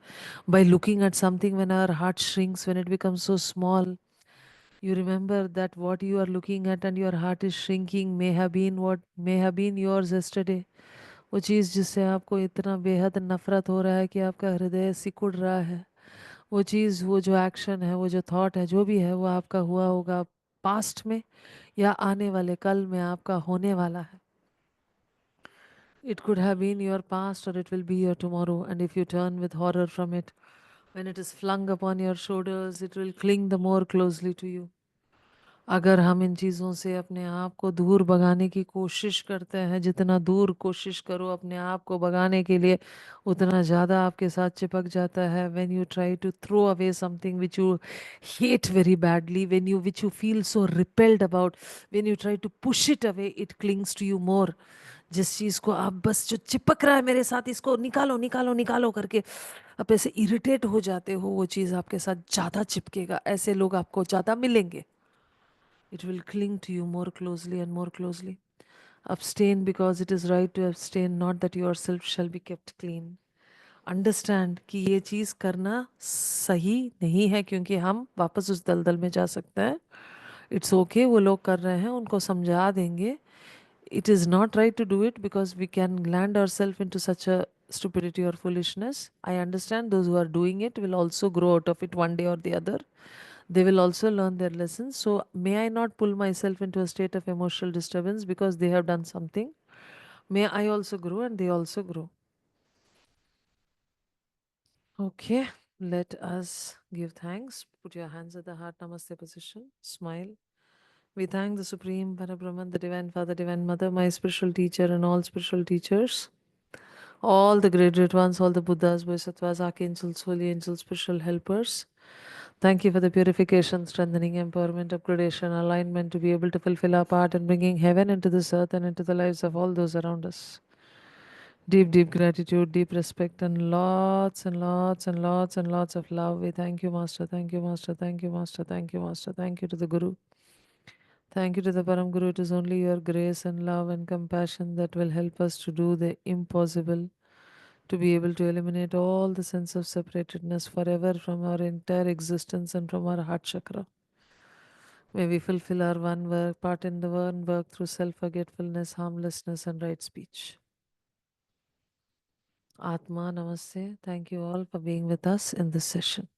By looking at something, when our heart shrinks, when it becomes so small, you remember that what you are looking at and your heart is shrinking may have been yours yesterday. वो चीज़ जिससे आपको इतना बेहद नफरत हो रहा है कि आपका हृदय सिकुड़ रहा है, वो चीज़, वो जो एक्शन है, वो जो थॉट है, जो भी है, वो आपका हुआ होगा पास्ट में या आने वाले कल में आपका होने वाला है. It could have been your past or it will be your tomorrow, and if you turn with horror from it, when it is flung upon your shoulders, it will cling the more closely to you. अगर हम इन चीज़ों से अपने आप को दूर भगाने की कोशिश करते हैं, जितना दूर कोशिश करो अपने आप को भगाने के लिए, उतना ज़्यादा आपके साथ चिपक जाता है. When you try to throw away something which you hate very badly, which you feel so repelled about, when you try to push it away, it clings to you more. जिस चीज़ को आप बस, जो चिपक रहा है मेरे साथ, इसको निकालो निकालो निकालो करके आप ऐसे इरिटेट हो जाते हो, वो चीज़ आपके साथ ज़्यादा चिपकेगा. ऐसे लोग आपको ज़्यादा मिलेंगे. It will cling to you more closely and more closely. Abstain because it is right to abstain, not that yourself shall be kept clean. Understand कि ये चीज़ करना सही नहीं है, क्योंकि हम वापस उस दलदल में जा सकते हैं. इट्स ओके, वो लोग कर रहे हैं, उनको समझा देंगे. It is not right to do it because we can land ourselves into such a stupidity or foolishness. I understand those who are doing it will also grow out of it one day or the other. They will also learn their lessons. So, may I not pull myself into a state of emotional disturbance because they have done something? May I also grow and they also grow. Okay, let us give thanks. Put your hands at the heart namaste position. Smile. We thank the Supreme Parabrahman, the Divine Father, Divine Mother, my spiritual teacher, and all spiritual teachers, all the great ones, all the Buddhas, Bodhisattvas, archangels, holy angels, spiritual helpers. Thank you for the purification, strengthening, empowerment, upgradation, alignment to be able to fulfill our part in bringing heaven into this earth and into the lives of all those around us. Deep, deep gratitude, deep respect, and lots and lots and lots and lots of love. We thank you, Master. Thank you, Master. Thank you, Master. Thank you, Master. Thank you to the Guru. Thank you to the Param Guru. It is only your grace and love and compassion that will help us to do the impossible, to be able to eliminate all the sense of separatedness forever from our entire existence and from our heart chakra. May we fulfill our part in the one work through self-forgetfulness, harmlessness, and right speech. Atma Namaste. Thank you all for being with us in this session.